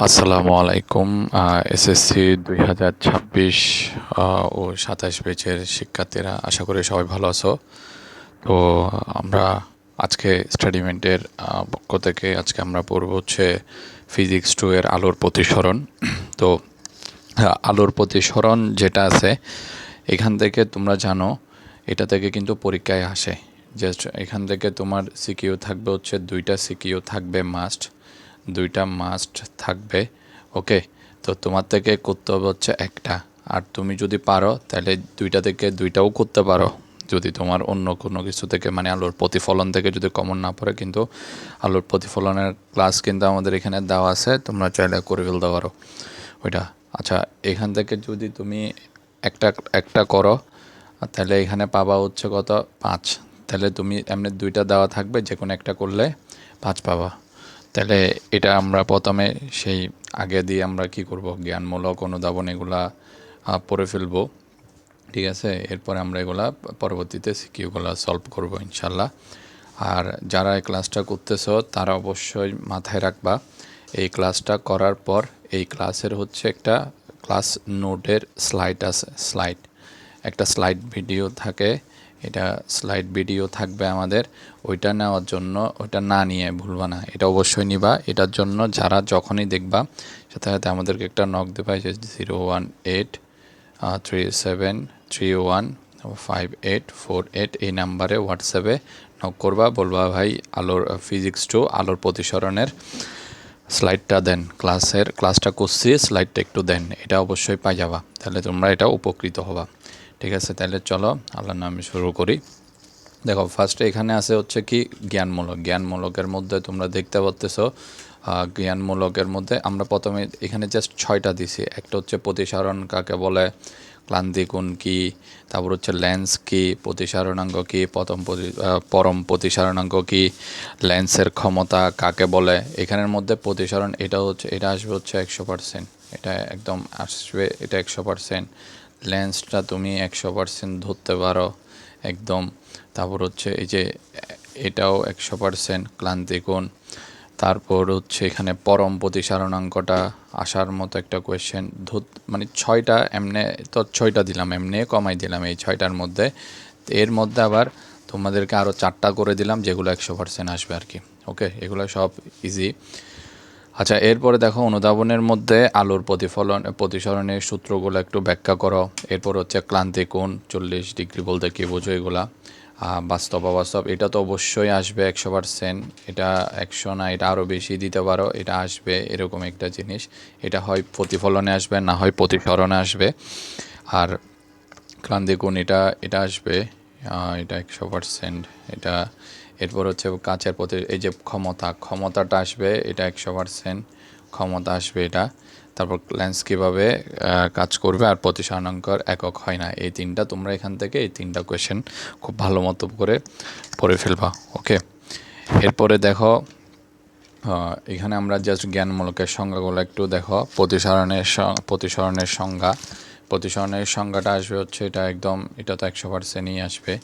আসসালামু আলাইকুম। এসএসসি 2026 ও 27 ব্যাচের শিক্ষার্থীরা, আশা করি সবাই ভালো আছো। তো আমরা আজকে স্টাডিমেন্টের পক্ষ থেকে আজকে আমরা পড়ব হচ্ছে ফিজিক্স 2 এর আলোর প্রতিসরণ। তো আলোর প্রতিসরণ যেটা আছে এখান থেকে তোমরা জানো, এটা থেকে কিন্তু পরীক্ষায় আসে। জাস্ট এখান থেকে তোমার সিকিউ থাকবে হচ্ছে দুইটা সিকিউ থাকবে, দুইটা মাস্ট থাকবে। ওকে, তো তোমার থেকে করতে হবে হচ্ছে একটা, আর তুমি যদি পারো তাহলে দুইটা থেকে দুইটাও করতে পারো। যদি তোমার অন্য কোনো কিছু থেকে মানে আলোর প্রতিফলন থেকে যদি কমন না পড়ে, কিন্তু আলোর প্রতিফলনের ক্লাস কিন্তু আমাদের এখানে দেওয়া আছে, তোমরা চাইলে করে ফেলতে পারো ওইটা। আচ্ছা, এখান থেকে যদি তুমি একটা একটা করো তাহলে এখানে পাবা হচ্ছে কত, 5। তাহলে তুমি এমনি দুইটা দেওয়া থাকবে, যে কোনো একটা করলে 5 পাবা। তাহলে এটা আমরা প্রথমে সেই আগে দিয়ে আমরা কি করব, জ্ঞানমূলক অনুধাবন এগুলা পড়ে ফেলবো, ঠিক আছে। এরপরে আমরা এগুলা পরবর্তীতে সিকিউগুলো সলভ করব ইনশাল্লাহ। আর যারা এই ক্লাসটা করতেছো তারা অবশ্যই মাথায় রাখবা, এই ক্লাসটা করার পর এই ক্লাসের হচ্ছে একটা ক্লাস নোটের স্লাইড আছে, একটা স্লাইড ভিডিও থাকে, এটা স্লাইড ভিডিও থাকবে আমাদের। ওইটা নেওয়ার জন্য, ওইটা না নিয়ে ভুলবা না, এটা অবশ্যই নিবা। এটার জন্য যারা যখনই দেখবা সাথে সাথে আমাদেরকে একটা নক দেবা, যে 01837315848 এই নাম্বারে হোয়াটসঅ্যাপে নক করবা, বলবা ভাই আলোর ফিজিক্স 2 আলোর প্রতিসরণের স্লাইডটা দেন, ক্লাসটা করছি, স্লাইডটা একটু দেন, এটা অবশ্যই পাই যাবা। তাহলে তোমরা এটা উপকৃত হবা, ঠিক আছে। তাহলে চলো আল্লাহর নামে শুরু করি। দেখো, ফার্স্টে এখানে আছে হচ্ছে কি জ্ঞানমূলকের মধ্যে তোমরা দেখতে পাচ্তেছো, জ্ঞানমূলকের মধ্যে আমরা প্রথমে এখানে জাস্ট 6টা দিছি। একটা হচ্ছে প্রতিসরণ কাকে বলে, ক্লান্তি কোণ কী, তারপর হচ্ছে লেন্স কী, প্রতিসরণাঙ্ক কী, পরম প্রতিসরণাঙ্ক কী, লেন্সের ক্ষমতা কাকে বলে। এখানের মধ্যে প্রতিসরণ এটা আসবে হচ্ছে 100%, এটা একদম আসবে, এটা 100%। লেন্সটা তুমি 100% ধরতে পারো একদম। তারপর হচ্ছে এই যে এটাও 100% ক্লান্তি কোণ। তারপর হচ্ছে এখানে পরম প্রতিসরণাঙ্কটা আসার মতো একটা কোয়েশ্চেন, মানে 6টা এমনি তো 6টা দিলাম, এমনি কমাই দিলাম এই 6টার মধ্যে। এর মধ্যে আবার তোমাদেরকে আরও 4টা করে দিলাম, যেগুলো 100% আসবে আর কি। ওকে, এগুলো সব ইজি। আচ্ছা, এরপরে দেখো অনুধাবনের মধ্যে আলোর প্রতিসরণের সূত্রগুলো একটু ব্যাখ্যা করো। এরপর হচ্ছে ক্লান্তি কোণ 40 ডিগ্রি বলতে কী বোঝো, এগুলা বাস্তব অবাস্তব, এটা তো অবশ্যই আসবে 100%। এটা 100 না, এটা আরও বেশি দিতে পারো, এটা আসবে এরকম একটা জিনিস। এটা হয় প্রতিফলনে আসবে, না হয় প্রতিসরণে আসবে। আর ক্লান্তি কোণ এটা আসবে, এটা 100%। এটা এরপর হচ্ছে কাচের প্রতি এই যে ক্ষমতাটা আসবে, এটা 100% ক্ষমতা আসবে এটা। তারপর লেন্স কীভাবে কাজ করবে, আর প্রতিসরণাঙ্কর একক হয় না। এই তিনটা তোমরা এখান থেকে এই তিনটা কোয়েশ্চেন খুব ভালো মতো করে পড়ে ফেলবা। ওকে, এরপরে দেখো, এখানে আমরা জাস্ট জ্ঞানমূলকের সংজ্ঞাগুলো একটু দেখো। প্রতিসরণের সংজ্ঞাটা আসবে হচ্ছে, এটা তো 100%ই আসবে।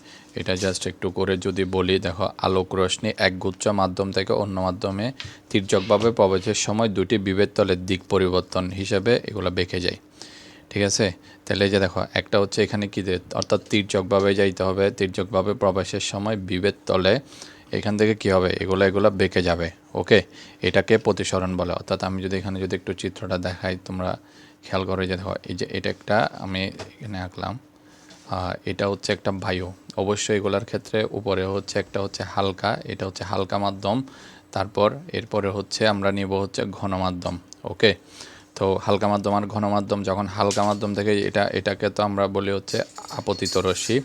এটা জাস্ট একটু করে যদি বলি, দেখো, আলোক রশ্মি একগুচ্ছ মাধ্যম থেকে অন্য মাধ্যমে তির্যকভাবে প্রবেশের সময় দুটি বিভেদ তলের দিক পরিবর্তন হিসেবে এগুলো বেঁকে যায়, ঠিক আছে। তাহলে যে দেখো, একটা হচ্ছে এখানে কি, অর্থাৎ তির্যকভাবে যাইতে হবে, তির্যকভাবে প্রবেশের সময় বিভেদ তলে এখান থেকে কি হবে, এগুলো বেঁকে যাবে। ওকে, এটাকে প্রতিসরণ বলে। অর্থাৎ আমি যদি এখানে একটু চিত্রটা দেখাই, তোমরা খেয়াল করে যে দেখো, এই যে এটা একটা আমি এখানে আঁকলাম, এটা হচ্ছে একটা বায়ু। অবশ্যই এগুলোর ক্ষেত্রে উপরে হচ্ছে একটা হচ্ছে হালকা, এটা হচ্ছে হালকা মাধ্যম। তারপর এরপরে হচ্ছে আমরা নিব হচ্ছে ঘন মাধ্যম। ওকে, তো হালকা মাধ্যম আর ঘন মাধ্যম, যখন হালকা মাধ্যম থেকে এটাকে তো আমরা বলি হচ্ছে আপতিত রশ্মি,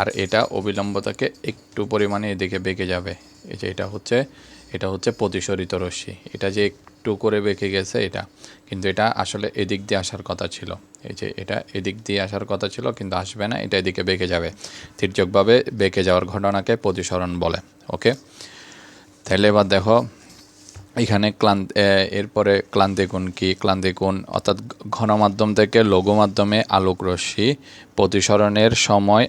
আর এটা অবিলম্বতাকে একটু পরিমাণে এদিকে বেঁকে যাবে। এই যে এটা হচ্ছে প্রতিসরিত রশ্মি, এটা যে একটু করে বেঁকে গেছে এটা, কিন্তু এটা আসলে এদিক দিয়ে আসার কথা ছিল। এই যে এটা এদিক দিয়ে আসার কথা ছিল, কিন্তু আসবে না, এটা এদিকে বেঁকে যাবে। তির্যকভাবে বেঁকে যাওয়ার ঘটনাকে প্রতিসরণ বলে। ওকে, তাহলে এবার দেখো, এখানে এরপরে ক্লান্তিকোণ কি? ক্লান্তিকোণ অর্থাৎ ঘন মাধ্যম থেকে লঘু মাধ্যমে আলোক রশ্মি প্রতিসরণের সময়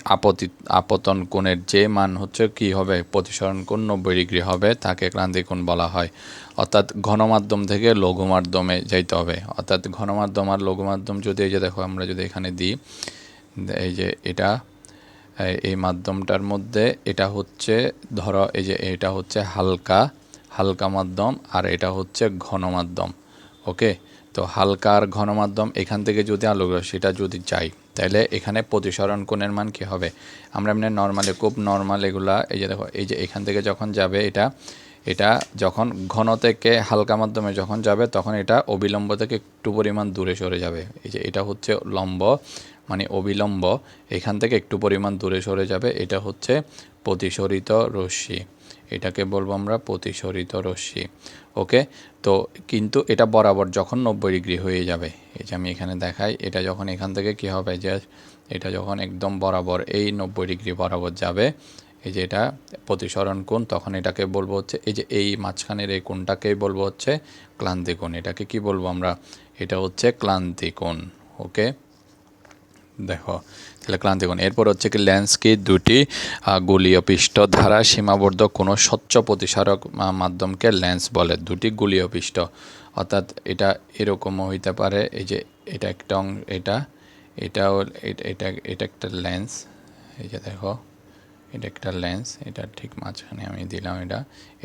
আপতন কোণের যে মান হচ্ছে কি হবে? প্রতিসরণ কোণ 90 ডিগ্রি হবে, তাকে ক্লান্তিকোণ বলা হয়। অর্থাৎ ঘন মাধ্যম থেকে লঘু মাধ্যমে যাইতে হবে। অর্থাৎ ঘন মাধ্যম আর লঘু মাধ্যম যদি এই যে দেখো আমরা যদি এখানে দিই, এই যে এটা এই মাধ্যমটার মধ্যে এটা হচ্ছে ধরো এই যে এটা হচ্ছে হালকা মাধ্যম আর এটা হচ্ছে ঘন মাধ্যম। ওকে, তো হালকা আর ঘন মাধ্যম এখান থেকে যদি আলোক রশ্মিটা যদি যাই, তাহলে এখানে প্রতিসরণ কোণের মান কী হবে? আমরা এমনি নর্মালি খুব নর্মাল এগুলা এই যে দেখো এই যে এখান থেকে যখন যাবে এটা যখন ঘন থেকে হালকা মাধ্যমে যখন যাবে তখন এটা অবিলম্ব থেকে একটু পরিমাণ দূরে সরে যাবে। এই যে এটা হচ্ছে লম্ব মানে অবিলম্ব, এখান থেকে একটু পরিমাণ দূরে সরে যাবে, এটা হচ্ছে প্রতিসরিত রশ্মি, এটাকে বলবো আমরা প্রতিসরিত রশ্মি। ওকে, তো কিন্তু এটা বরাবর যখন 90 ডিগ্রি হয়ে যাবে, এই যে আমি এখানে দেখাই, এটা যখন এখান থেকে কি হবে যে এটা যখন একদম বরাবর এই 90 ডিগ্রি বরাবর যাবে, এই যে এটা প্রতিসরণ কোণ, তখন এটাকে বলবো হচ্ছে এই যে এই মাঝখানের এই কোণটাকেই বলবো হচ্ছে ক্লান্তিকোণ। এটাকে কি বলবো আমরা? এটা হচ্ছে ক্লান্তিকোণ। ওকে, দেখো তাহলে ক্লান্তিকোণ। এরপর হচ্ছে কি লেন্স কি? দুটি গোলীয় পৃষ্ঠ দ্বারা সীমাবদ্ধ কোনো স্বচ্ছ প্রতিসারক মাধ্যমকে লেন্স বলে। দুটি গোলীয় পৃষ্ঠ অর্থাৎ এটা এরকমও হইতে পারে, এই যে এটা একটা এটাও এটা এটা একটা লেন্স, এই যে দেখো এটা একটা লেন্স, এটা ঠিক মাঝখানে আমি দিলাম,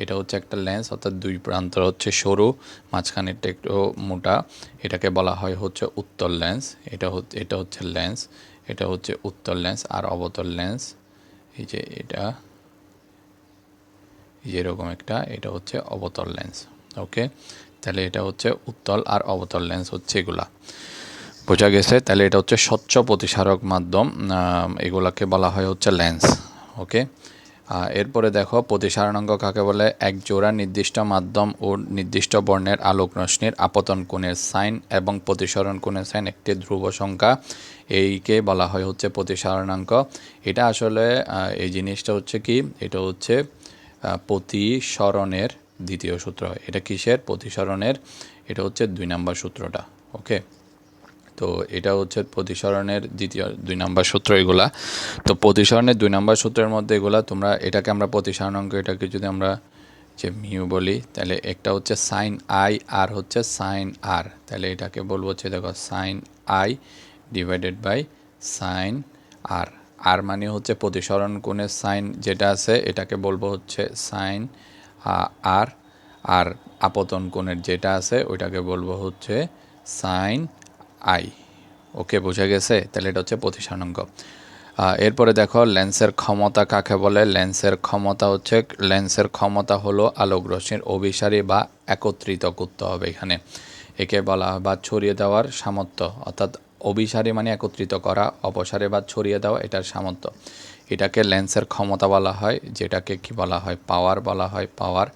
এটা হচ্ছে একটা লেন্স, অর্থাৎ দুই প্রান্ত হচ্ছে সরু, মাঝখানেরটা একটু মোটা, এটাকে বলা হয় হচ্ছে উত্তল লেন্স। এটা হচ্ছে লেন্স, এটা হচ্ছে উত্তল লেন্স। আর অবতল লেন্স এই যে এটা এরকম একটা, এটা হচ্ছে অবতল লেন্স। ওকে, তাহলে এটা হচ্ছে উত্তল আর অবতল লেন্স হচ্ছে এগুলা, বোঝা গেছে? তাহলে এটা হচ্ছে স্বচ্ছ প্রতিসারক মাধ্যম, এগুলাকে বলা হয় হচ্ছে লেন্স। ওকে, এরপরে দেখো প্রতিসারণাঙ্ক কাকে বলে? এক জোড়া নির্দিষ্ট মাধ্যম ও নির্দিষ্ট বর্ণের আলোক রশ্মির আপতন কোণের সাইন এবং প্রতিসরণ কোণের সাইন একটি ধ্রুব সংখ্যা, এইকে বলা হয় হচ্ছে প্রতিসারণাঙ্ক। এটা আসলে এই জিনিসটা হচ্ছে কি, এটা হচ্ছে প্রতিসরণের দ্বিতীয় সূত্র। এটা কিসের? প্রতিসরণের, এটা হচ্ছে 2 নম্বর সূত্রটা। ওকে, তো এটা হচ্ছে প্রতিসরণের দুই নম্বর সূত্র এগুলা। তো প্রতিসরণের 2 নম্বর সূত্রের মধ্যে এগুলা তোমরা, এটাকে আমরা প্রতিসরণাঙ্ক, এটাকে যদি আমরা যে মিউ বলি, তাহলে একটা হচ্ছে সাইন আই আর হচ্ছে সাইন আর, তাহলে এটাকে বলবো হচ্ছে দেখো sine i divided by sine r. R মানে হচ্ছে প্রতিসরণ কোণের সাইন যেটা আছে এটাকে বলবো হচ্ছে সাইন আর, আর আপতন কোণের যেটা আছে ওইটাকে বলবো হচ্ছে সাইন আই। ওকে, বোঝা গেছে? তাহলে এটা হচ্ছে প্রতিসরণাঙ্ক। এরপরে দেখো লেন্সের ক্ষমতা কাকে বলে? লেন্সের ক্ষমতা হলো আলোক রশ্মির অভিসারী বা একত্রিত করতে হবে এখানে, একে বলা হয় বা ছড়িয়ে দেওয়ার সামর্থ্য, অর্থাৎ অভিসারী মানে একত্রিত করা, অপসারী বা ছড়িয়ে দেওয়া, এটার সামর্থ্য, এটাকে লেন্সের ক্ষমতা বলা হয়, যেটাকে কি বলা হয়? পাওয়ার বলা হয়, পাওয়ার।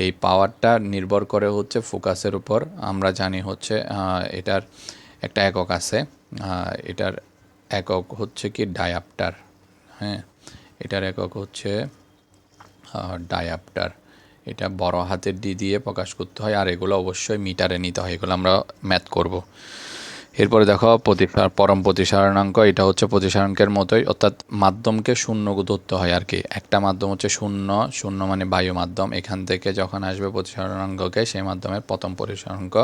এই পাওয়ারটা নির্ভর করে হচ্ছে ফোকাসের উপর। আমরা জানি হচ্ছে এটার একটা একক আছে, এটার একক হচ্ছে কি ডায়াপ্টার। হ্যাঁ, এটার একক হচ্ছে ডায়াপ্টার। এটা বড় হাতের ডি দিয়ে প্রকাশ করতে হয়, আর এগুলো অবশ্যই মিটারে নিতে হয়, এগুলো আমরা ম্যাথ করব। এরপরে দেখো পরম প্রতিসারণাঙ্ক, এটা হচ্ছে প্রতিসারণকের মতোই, অর্থাৎ মাধ্যমকে শূন্য ধরতে হয় আর কি। একটা মাধ্যম হচ্ছে শূন্য মানে বায়ু মাধ্যম, এখান থেকে যখন আসবে প্রতিসারণাঙ্ককে সেই মাধ্যমের প্রথম প্রতিসারণাঙ্ক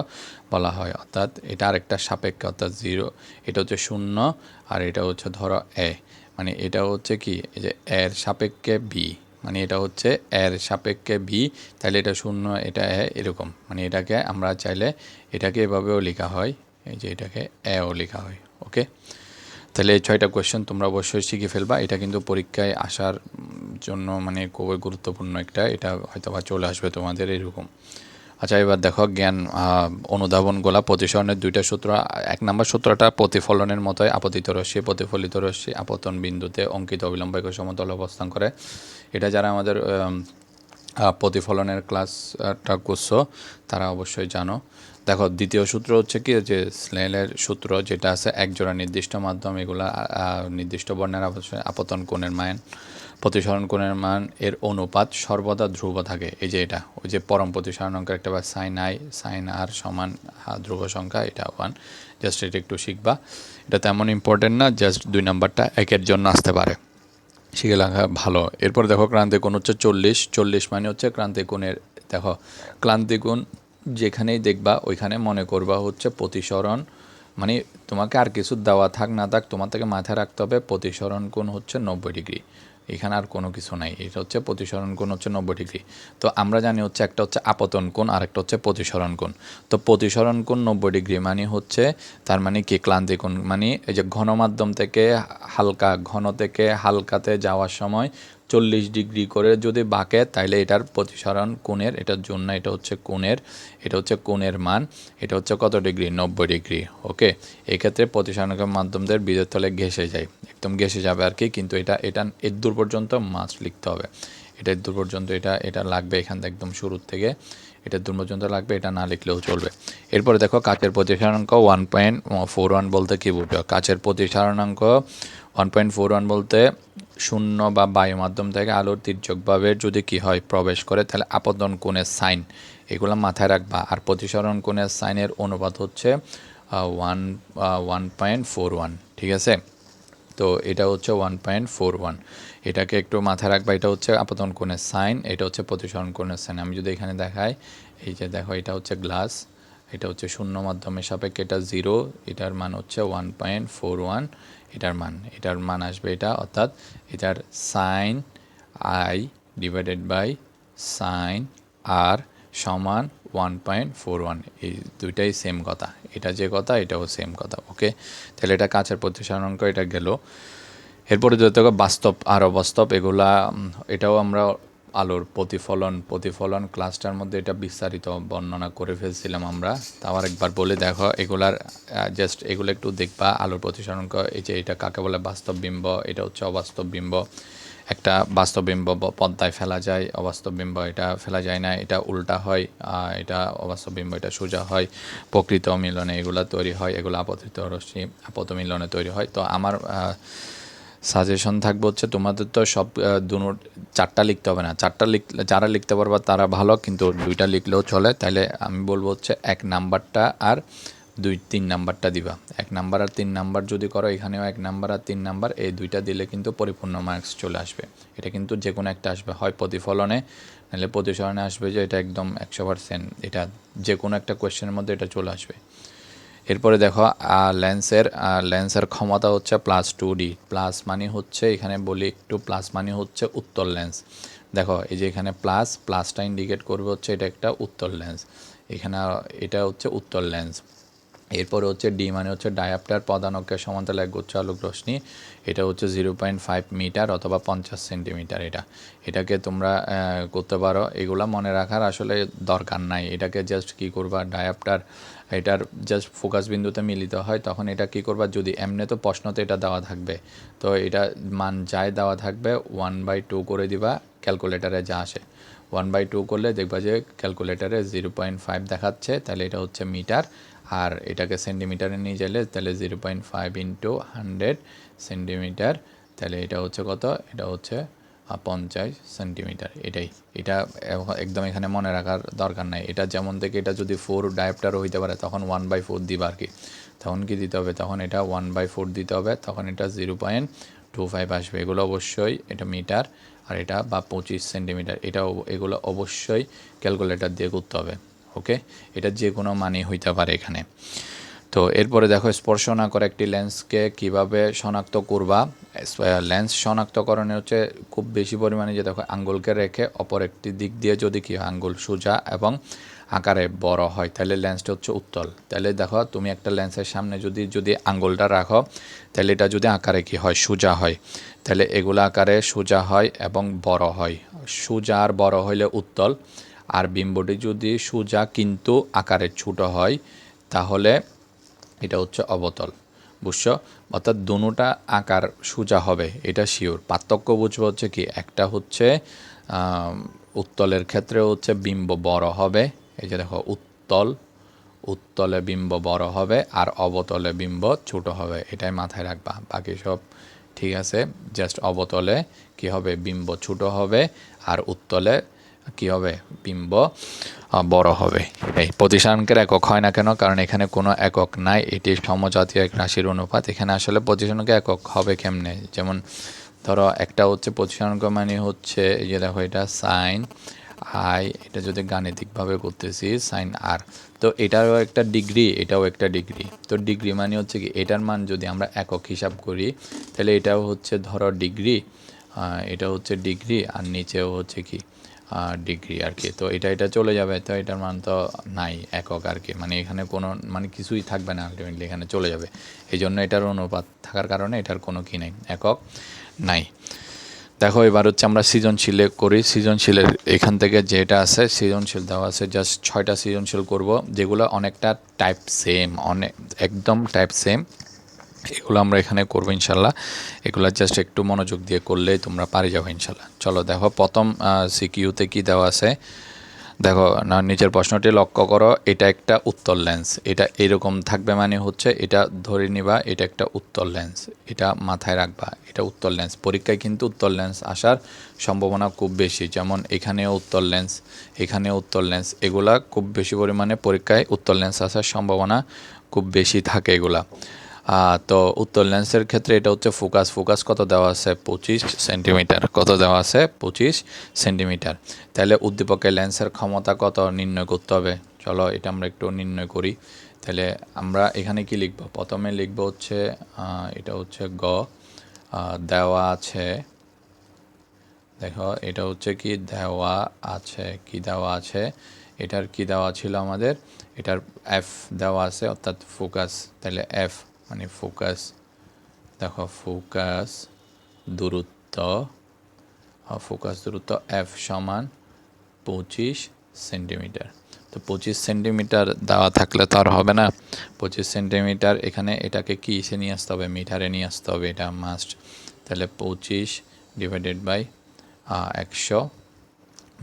বলা হয়। অর্থাৎ এটা আরেকটা সাপেক্ষে, অর্থাৎ 0, এটা হচ্ছে 0 আর এটা হচ্ছে ধরো এ, মানে এটা হচ্ছে কি এই যে এর সাপেক্ষে বি, মানে এটা হচ্ছে এর সাপেক্ষে বি, তাহলে এটা 0 এটা এ, এরকম, মানে এটাকে আমরা চাইলে এটাকে এভাবেও লেখা হয়, এই যে এটাকে এও লেখা হয়। ওকে, তাহলে এই 6টা কোয়েশ্চেন তোমরা অবশ্যই শিখে ফেলবা, এটা কিন্তু পরীক্ষায় আসার জন্য মানে খুবই গুরুত্বপূর্ণ একটা, এটা হয়তো বা চলে আসবে তোমাদের এরকম। আচ্ছা, এবার দেখো জ্ঞান অনুধাবনগুলা। প্রতিসরণের 2টা সূত্র। 1 নম্বর সূত্রটা প্রতিফলনের মতোই, আপতিত রশ্মি প্রতিফলিত রশ্মি আপতন বিন্দুতে অঙ্কিত অবিলম্ব সমতল অবস্থান করে। এটা যারা আমাদের প্রতিফলনের ক্লাসটা করছো তারা অবশ্যই জানো। দেখো দ্বিতীয় সূত্র হচ্ছে কি, যে স্নেলের সূত্র যেটা আছে একজোড়া নির্দিষ্ট মাধ্যম এগুলা নির্দিষ্ট বর্ণের আপতন কোণের মান প্রতিসরণ কোণের মান এর অনুপাত সর্বদা ধ্রুব থাকে। এই যে এটা ওই যে পরম প্রতিসরণ অঙ্কের একটা সাইন আই সাইন আর সমান ধ্রুব সংখ্যা, এটা 1। জাস্ট এটা একটু শিখবা, এটা তেমন ইম্পর্টেন্ট না, জাস্ট 2 নাম্বারটা একের জন্য আসতে পারে, শিখে রাখা ভালো। এরপর দেখো ক্রান্তিক কোণ হচ্ছে 40, 40 মানে হচ্ছে ক্রান্তিক কোণের, দেখো ক্রান্তিক কোণ যেখানেই দেখবা ওইখানে মনে করবা হচ্ছে প্রতিসরণ, মানে তোমাকে আর কিছু দেওয়া থাক না থাক তোমার থেকে মাথায় রাখতে হবে প্রতিসরণ কোণ হচ্ছে 90 ডিগ্রি, এখানে আর কোনো কিছু নাই, এটা হচ্ছে প্রতিসরণ কোণ হচ্ছে 90 ডিগ্রি। তো আমরা জানি হচ্ছে একটা হচ্ছে আপতন কোণ আর একটা হচ্ছে প্রতিসরণ কোণ। তো প্রতিসরণ কোণ 90 ডিগ্রি মানে হচ্ছে তার মানে কি ক্লান্তি কোণ, মানে এই যে ঘন মাধ্যম থেকে হালকা, ঘন থেকে হালকাতে যাওয়ার সময় 40 ডিগ্রি করে যদি বাঁকে তাইলে এটার প্রতিসরণ কোণের, এটার জন্য এটা হচ্ছে কোণের, এটা হচ্ছে কোণের মান, এটা হচ্ছে কত ডিগ্রি 90 ডিগ্রি। ওকে, এক্ষেত্রে প্রতিসরণের মাধ্যমদের বিদ্যুৎ তলে ঘেঁষে যায়, একদম ঘেঁষে যাবে আর কি, কিন্তু এটা এটা এর দূর পর্যন্ত মাস্ট লিখতে হবে, এটা এর দূর পর্যন্ত এটা লাগবে, এখান থেকে একদম শুরুর থেকে এটা দূর পর্যন্ত লাগবে, এটা না লিখলেও চলবে। এরপরে দেখো কাচের প্রতিসরণাঙ্ক 1.41 বলতে কী বুঝো, কাচের প্রতিসরণাঙ্ক 1.41 বলতে শূন্য বা বায়ু মাধ্যম থেকে আলোর তির্যকভাবে যদি কি হয় প্রবেশ করে তাহলে আপতন কোণের সাইন, এগুলো মাথায় রাখবা। আর প্রতিসরণ কোণের সাইনের অনুপাত হচ্ছে 1.41, ঠিক আছে। তো এটা হচ্ছে 1.41, এটাকে একটু মাথায় রাখবা, এটা হচ্ছে আপতন কোণের সাইন, এটা হচ্ছে প্রতিসরণ কোণের সাইন। আমি যদি এখানে দেখাই, এই যে দেখো এটা হচ্ছে গ্লাস, এটা হচ্ছে শূন্য মাধ্যমের সাপেক্ষে এটা 0, এটার মান হচ্ছে 1.41, এটার মান আসবে এটা, অর্থাৎ এটার sine i divided by sine r সমান 1.41, এই দুইটাই সেম কথা, এটা যে কথা এটাও সেম কথা। ওকে, তাহলে এটা কাছের প্রতিসরণাঙ্ক এটা গেল। এরপরে যত বাস্তব আর অবাস্তব এগুলা, এটাও আমরা আলোর প্রতিফলন ক্লাসটার মধ্যে এটা বিস্তারিত বর্ণনা করে ফেলছিলাম আমরা, তাও আরেকবার বলে দেখো এগুলার জাস্ট এগুলো একটু দেখবা। আলোর প্রতিসরণাঙ্ক, এই যে এটা কাকে বলে বাস্তব বিম্ব, এটা হচ্ছে অবাস্তব বিম্ব। একটা বাস্তব বিম্ব পদ্মায় ফেলা যায়, অবাস্তব বিম্ব এটা ফেলা যায় না, এটা উল্টা হয়, এটা অবাস্তব বিম্ব এটা সোজা হয়, প্রকৃত মিলনে এগুলা তৈরি হয়, এগুলো আপতিত রশ্মি আপত মিলনে তৈরি হয়। তো আমার সাজেশন থাকবে হচ্ছে তোমাদের তো সব চারটা লিখতে হবে না, চারটা যারা লিখতে পারবা তারা ভালো, কিন্তু দুইটা লিখলেও চলে। তাইলে আমি বলবো হচ্ছে 1 নাম্বারটা আর 2-3 নাম্বারটা দিবা। 1 নাম্বার আর 3 নাম্বার যদি করো, এখানেও 1 নাম্বার আর 3 নাম্বার, এই দুইটা দিলে কিন্তু পরিপূর্ণ মার্কস চলে আসবে। এটা কিন্তু যে কোনো একটা আসবে, হয় প্রতিফলনে নাহলে প্রতিসরণে আসবে, যে এটা একদম 100%, এটা যে কোনো একটা কোয়েশ্চেনের মধ্যে এটা চলে আসবে। এরপরে দেখো লেন্সের ক্ষমতা হচ্ছে +2D, প্লাস মানে হচ্ছে এখানে বলি একটু, প্লাস মানে হচ্ছে উত্তল লেন্স। দেখো এই যে এখানে প্লাসটা ইন্ডিকেট করবে হচ্ছে এটা একটা উত্তল লেন্স, এখানে এটা হচ্ছে উত্তল লেন্স। এরপরে হচ্ছে ডি মানে হচ্ছে ডায়াপ্টার প্রধান অক্ষের সমান্তরাল একগুচ্ছ আলোক রশ্মি, এটা হচ্ছে 0.5 মিটার অথবা 50 সেন্টিমিটার। এটাকে তোমরা করতে পারো, এগুলা মনে রাখার আসলে দরকার নাই, এটাকে জাস্ট কি করবা, ডায়াপ্টার এটার জাস্ট ফোকাস বিন্দুতে মিলিত হয়, তখন এটা কি করবা, যদি এমনি তো প্রশ্নতে এটা দেওয়া থাকবে, তো এটা মান যাই দেওয়া থাকবে 1/2 করে দিবা, ক্যালকুলেটারে যা আসে 1/2 করলে দেখবা যে ক্যালকুলেটারে 0.5 দেখাচ্ছে, তাহলে এটা হচ্ছে মিটার, আর এটাকে সেন্টিমিটারে নিয়ে গেলে তাহলে 0.5 ইন্টু 100 সেন্টিমিটার, তাহলে এটা হচ্ছে কত, এটা হচ্ছে 50 সেন্টিমিটার। এটা একদম এখানে মনে রাখার দরকার নাই, এটা যেমন থেকে এটা যদি 4 ডায়াপ্টারও হইতে পারে তখন 1/4 দিবা আর কি, তখন কি দিতে হবে, তখন এটা 1/4 দিতে হবে, তখন এটা 0.25 আসবে। এগুলো অবশ্যই এটা মিটার, আর এটা বা 25 সেন্টিমিটার, এগুলো অবশ্যই ক্যালকুলেটর দিয়ে করতে হবে। ওকে, এটা যে কোনো মানই হইতে পারে এখানে। তো এরপরে দেখো স্পর্শ না করে একটি লেন্সকে কিভাবে শনাক্ত করবা। লেন্স শনাক্তকরণে হচ্ছে খুব বেশি পরিমাণে, যে দেখো আঙ্গুলকে রেখে অপর একটি দিক দিয়ে যদি কি হয় আঙ্গুল সোজা এবং আকারে বড় হয় তাহলে লেন্সটা হচ্ছে উত্তল। তাহলে দেখো তুমি একটা লেন্সের সামনে যদি আঙ্গুলটা রাখো, তাহলে এটা যদি আকারে কি হয় সোজা হয়, তাহলে এগুলো আকারে সোজা হয় এবং বড় হয়, সোজা আর বড় হইলে উত্তল। আর বিম্বটি যদি সোজা কিন্তু আকারে ছোট হয় তাহলে এটা হচ্ছে অবতল, বুঝছো। অর্থাৎ দুটোটা আকার সোজা হবে এটা শিওর, পার্থক্য বুঝবো হচ্ছে কি, একটা হচ্ছে উত্তলের ক্ষেত্রে হচ্ছে বিম্ব বড় হবে, এই যে দেখো উত্তলে বিম্ব বড় হবে আর অবতলে বিম্ব ছোট হবে, এটাই মাথায় রাখবা। বাকি সব ঠিক আছে, জাস্ট অবতলে কি হবে, বিম্ব ছোট হবে, আর উত্তলে কি হবে, বিম্ব বড় হবে। এই প্রতিসরণকের একক হয় না কেন, কারণ এখানে কোনো একক নাই, এটি সমজাতীয় এক রাশির অনুপাত। এখানে আসলে প্রতিসরণকে একক হবে কেমনে, যেমন ধরো একটা হচ্ছে প্রতিসরণক মানে হচ্ছে এই যে দেখো এটা সাইন আই, এটা যদি গাণিতিকভাবে করতেছি সাইন আর, তো এটারও একটা ডিগ্রি, এটাও একটা ডিগ্রি। তো ডিগ্রি মানে হচ্ছে কি, এটার মান যদি আমরা একক হিসাব করি তাহলে এটাও হচ্ছে ধরো ডিগ্রি, এটা হচ্ছে ডিগ্রি, আর নিচেও হচ্ছে কি ডিগ্রি আর কি। তো এটা চলে যাবে, তো এটার মান তো নাই একক আর কি, মানে এখানে কোনো মানে কিছুই থাকবে না, আলটিমেটলি এখানে চলে যাবে। এই জন্য এটার অনুপাত থাকার কারণে এটার কোনো কি নেই, একক নাই। দেখো এবার হচ্ছে আমরা সৃজনশীলে করি। সৃজনশীলের এখান থেকে যেটা আছে সৃজনশীল দেওয়া আছে, জাস্ট 6টা সৃজনশীল করব, যেগুলো অনেকটা টাইপ সেম, অনেক একদম টাইপ সেম। এগুলো আমরা এখানে করবো ইনশাল্লাহ। এগুলো জাস্ট একটু মনোযোগ দিয়ে করলেই তোমরা পারে যাবে ইনশাল্লাহ। চলো দেখো প্রথম সিকিউতে কি দেওয়া আছে, দেখো না নিচের প্রশ্নটি লক্ষ্য করো, এটা একটা উত্তল লেন্স, এটা এরকম থাকবে মানে হচ্ছে এটা ধরে নিবা এটা একটা উত্তল লেন্স, এটা মাথায় রাখবা, এটা উত্তল লেন্স। পরীক্ষায় কিন্তু উত্তল লেন্স আসার সম্ভাবনা খুব বেশি, যেমন এখানেও উত্তল লেন্স, এখানেও উত্তল লেন্স, এগুলা খুব বেশি পরিমাণে পরীক্ষায় উত্তল লেন্স আসার সম্ভাবনা খুব বেশি থাকে এগুলা। তো উত্তল লেন্সের ক্ষেত্রে এটা হচ্ছে ফোকাস কত দেওয়া আছে, 25 সেন্টিমিটার, কত দেওয়া আছে 25 সেন্টিমিটার। তাহলে উদ্দীপকের লেন্সের ক্ষমতা কত নির্ণয় করতে হবে, চলো এটা আমরা একটু নির্ণয় করি। তাহলে আমরা এখানে কি লিখব, প্রথমে লিখব হচ্ছে এটা হচ্ছে দেওয়া আছে, দেখো এটা হচ্ছে কি দেওয়া আছে, কি দেওয়া আছে, এটার কি দেওয়া ছিল আমাদের, এটার এফ দেওয়া আছে অর্থাৎ ফোকাস, তাহলে এফ মানে ফোকাস, দেখো ফোকাস দূরত্ব এফ সমান 25 সেন্টিমিটার। তো 25 সেন্টিমিটার দেওয়া থাকলে তো আর হবে না, 25 সেন্টিমিটার এখানে এটাকে কি এসে নিয়ে আসতে হবে, মিটারে নিয়ে আসতে হবে, এটা মাস্ট। তাহলে 25 ডিভাইডেড বাই 100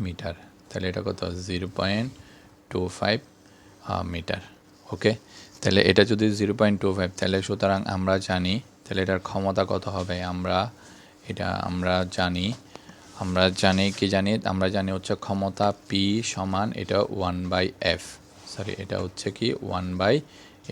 মিটার, তাহলে এটা কত 0.25 মিটার। ওকে, তাহলে এটা যদি 0.25, তাহলে সুতরাং আমরা জানি তাহলে এটার ক্ষমতা কত হবে, আমরা জানি হচ্ছে ক্ষমতা পি সমান এটা 1/f, সরি এটা হচ্ছে কি 1/,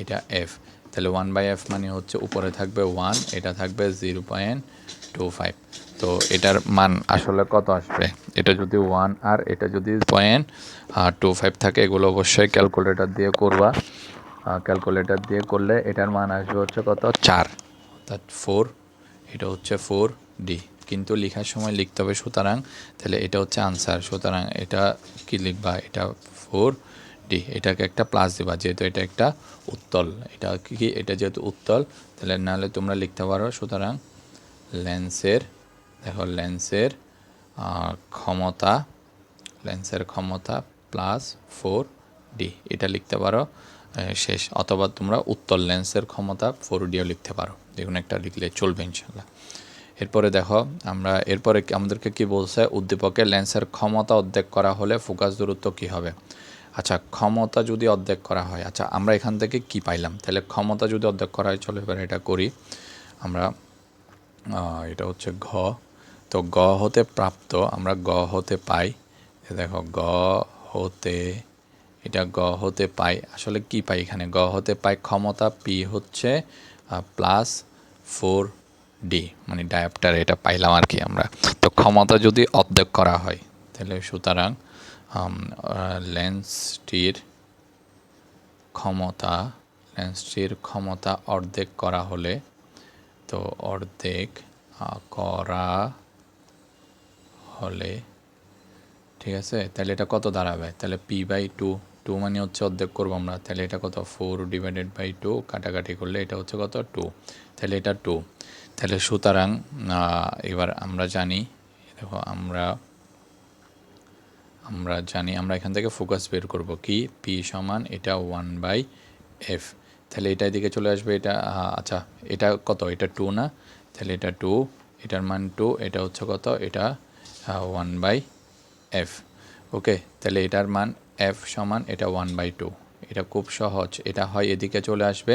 এটা এফ, তাহলে 1/f মানে হচ্ছে উপরে থাকবে 1, এটা থাকবে 0.25। তো এটার মান আসলে কত আসবে, এটা যদি 1 আর এটা যদি 0.25 থাকে, এগুলো অবশ্যই ক্যালকুলেটর দিয়ে করবা। ক্যালকুলেটর দিয়ে করলে এটার মান আসবে হচ্ছে কত 4, অর্থাৎ 4, এটা হচ্ছে 4D, কিন্তু লেখার সময় লিখতে হবে সুতরাং, তাহলে এটা হচ্ছে আনসার, সুতরাং এটা কি লিখবা, এটা 4D, এটাকে একটা প্লাস দিবা যেহেতু এটা একটা উত্তল, এটা কি এটা যেহেতু উত্তল, তাহলে নাহলে তোমরা লিখতে পারো, সুতরাং লেন্সের দেখো লেন্সের ক্ষমতা প্লাস 4D, এটা লিখতে পারো শেষ। অথবা তোমরা উত্তল লেন্সের ক্ষমতা 4Dও লিখতে পারো, দেখুন একটা লিখলে চলবে ইনশাল্লাহ। এরপরে দেখো এরপরে আমাদেরকে কি বলছে, উদ্দীপকের লেন্সের ক্ষমতা অর্ধেক করা হলে ফোকাস দূরত্ব কি হবে। আচ্ছা ক্ষমতা যদি অর্ধেক করা হয়, আচ্ছা আমরা এখান থেকে কি পাইলাম, তাহলে ক্ষমতা যদি অর্ধেক করা হয়, চলো এবার এটা করি আমরা। এটা হচ্ছে তো হতে প্রাপ্ত, আমরা হতে পাই, দেখো হতে পাই, আসলে কি পাই এখানে, হতে পাই ক্ষমতা পি হচ্ছে প্লাস 4D, মানে ডায়োপ্টার এটা পাইলাম আর কি আমরা। তো ক্ষমতা যদি অর্ধেক করা হয়, তাহলে সুতরাং লেন্সটির ক্ষমতা অর্ধেক করা হলে, তো অর্ধেক করা হলে ঠিক আছে, তাহলে এটা কত দাঁড়াবে, তাহলে P/2, মানে হচ্ছে অর্ধেক করবো আমরা, তাহলে এটা কত 4/2, কাটাকাটি করলে এটা হচ্ছে কত 2, তাহলে এটা 2। তাহলে সুতরাং এবার আমরা জানি, দেখো আমরা এখান থেকে ফোকাস বের করব কি, P সমান এটা 1/f, তাহলে এটা এদিকে চলে আসবে, এটা আচ্ছা এটা কত, এটা 2 না, তাহলে এটা 2, এটার মান 2, এটা হচ্ছে কত, এটা 1/f, ওকে, তাহলে এটার মান এফ সমান এটা 1/2। এটা খুব সহজ, এটা হয় এদিকে চলে আসবে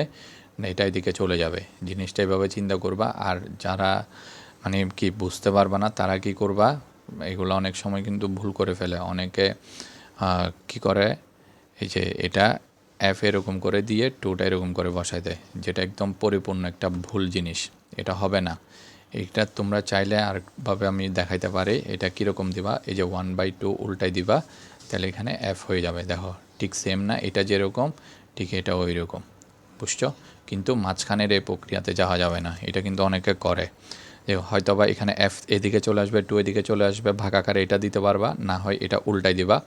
না এটা এদিকে চলে যাবে। জিনিসটা এভাবে চিন্তা করবা। আর যারা মানে কি বুঝতে পারবা না তারা কি করবা, এগুলো অনেক সময় কিন্তু ভুল করে ফেলে অনেকে। কি করে, এই যে এটা এফ এরকম করে দিয়ে টুটা এরকম করে বসায় দেয়, যেটা একদম পরিপূর্ণ একটা ভুল জিনিস। এটা হবে না। এইটা তোমরা চাইলে আরেকভাবে আমি দেখাইতে পারি। এটা কীরকম দিবা, এই যে 1/2 উল্টাই দিবা, তাহলে এখানে এফ হয়ে যাবে। দেখো ঠিক সেম না, এটা যেরকম ঠিক এটা ওই রকম, বুঝছো? কিন্তু মাঝখানের এই প্রক্রিয়াতে যাওয়া যাবে না, এটা কিন্তু অনেকে করে। যে হয়তো বা এখানে এফ এদিকে চলে আসবে, টু এদিকে চলে আসবে, ভাগ আকারে এটা দিতে পারবা, না হয় এটা উল্টাই দিবা।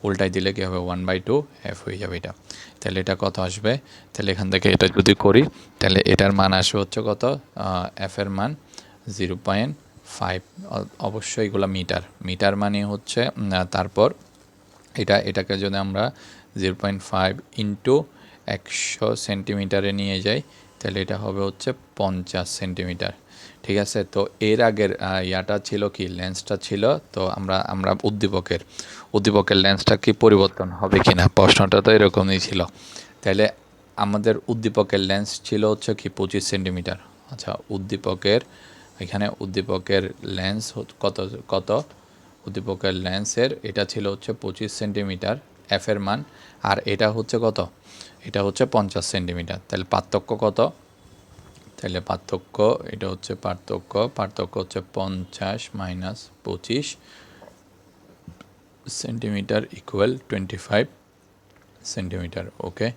উল্টাই দিলে কী হবে, 1/2 এফ হয়ে যাবে এটা। তাহলে এটা কত আসবে, তাহলে এখান থেকে এটা যদি করি তাহলে এটার মান আসবে হচ্ছে কত, এফের মান 0.5। অবশ্যই এগুলো মিটার, মিটার মানে হচ্ছে তারপর এটাকে যদি আমরা 0.5 ইন্টু 100 সেন্টিমিটারে নিয়ে যাই তাহলে এটা হবে হচ্ছে 50 সেন্টিমিটার। ঠিক আছে, তো এর আগের ইয়াটা ছিল কি, লেন্সটা ছিল, তো আমরা উদ্দীপকের লেন্সটা কি পরিবর্তন হবে কি না, প্রশ্নটা তো এরকমই ছিল। তাহলে আমাদের উদ্দীপকের লেন্স ছিল হচ্ছে কি 25 সেন্টিমিটার। আচ্ছা, উদ্দীপকের লেন্স কত কত উদ্দীপকের লেন্সের এটা ছিল হচ্ছে 25 সেন্টিমিটার এফের মান, আর এটা হচ্ছে কত, এটা হচ্ছে 50 সেন্টিমিটার। তাহলে পার্থক্য কত, তাহলে এটা হচ্ছে পার্থক্য হচ্ছে 50 মাইনাস 25 সেন্টিমিটার ইকুয়াল 25 সেন্টিমিটার। ওকে,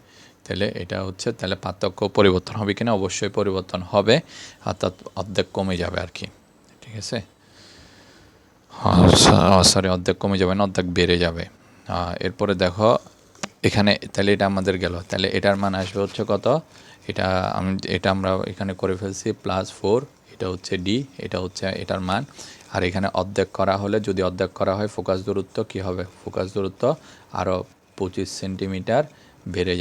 তাহলে এটা হচ্ছে, তাহলে পার্থক্য পরিবর্তন হবে কিনা, অবশ্যই পরিবর্তন হবে, অর্থাৎ অর্ধেক কমে যাবে আর কি। ঠিক আছে, সরি অর্ধেক কমে যাবে না, অর্ধেক বেড়ে যাবে। এরপরে দেখো এখানে, তাহলে এটা আমাদের গেল, তাহলে এটার মান আসবে হচ্ছে কত, এটা আমরা এখানে করে ফেলছি +4, এটা হচ্ছে ডি, এটা হচ্ছে এটার মান। আর এখানে অর্ধেক করা হলে, যদি অর্ধেক করা হয় ফোকাস দূরত্ব কি হবে, ফোকাস দূরত্ব আরও 25 সেন্টিমিটার বেড়ে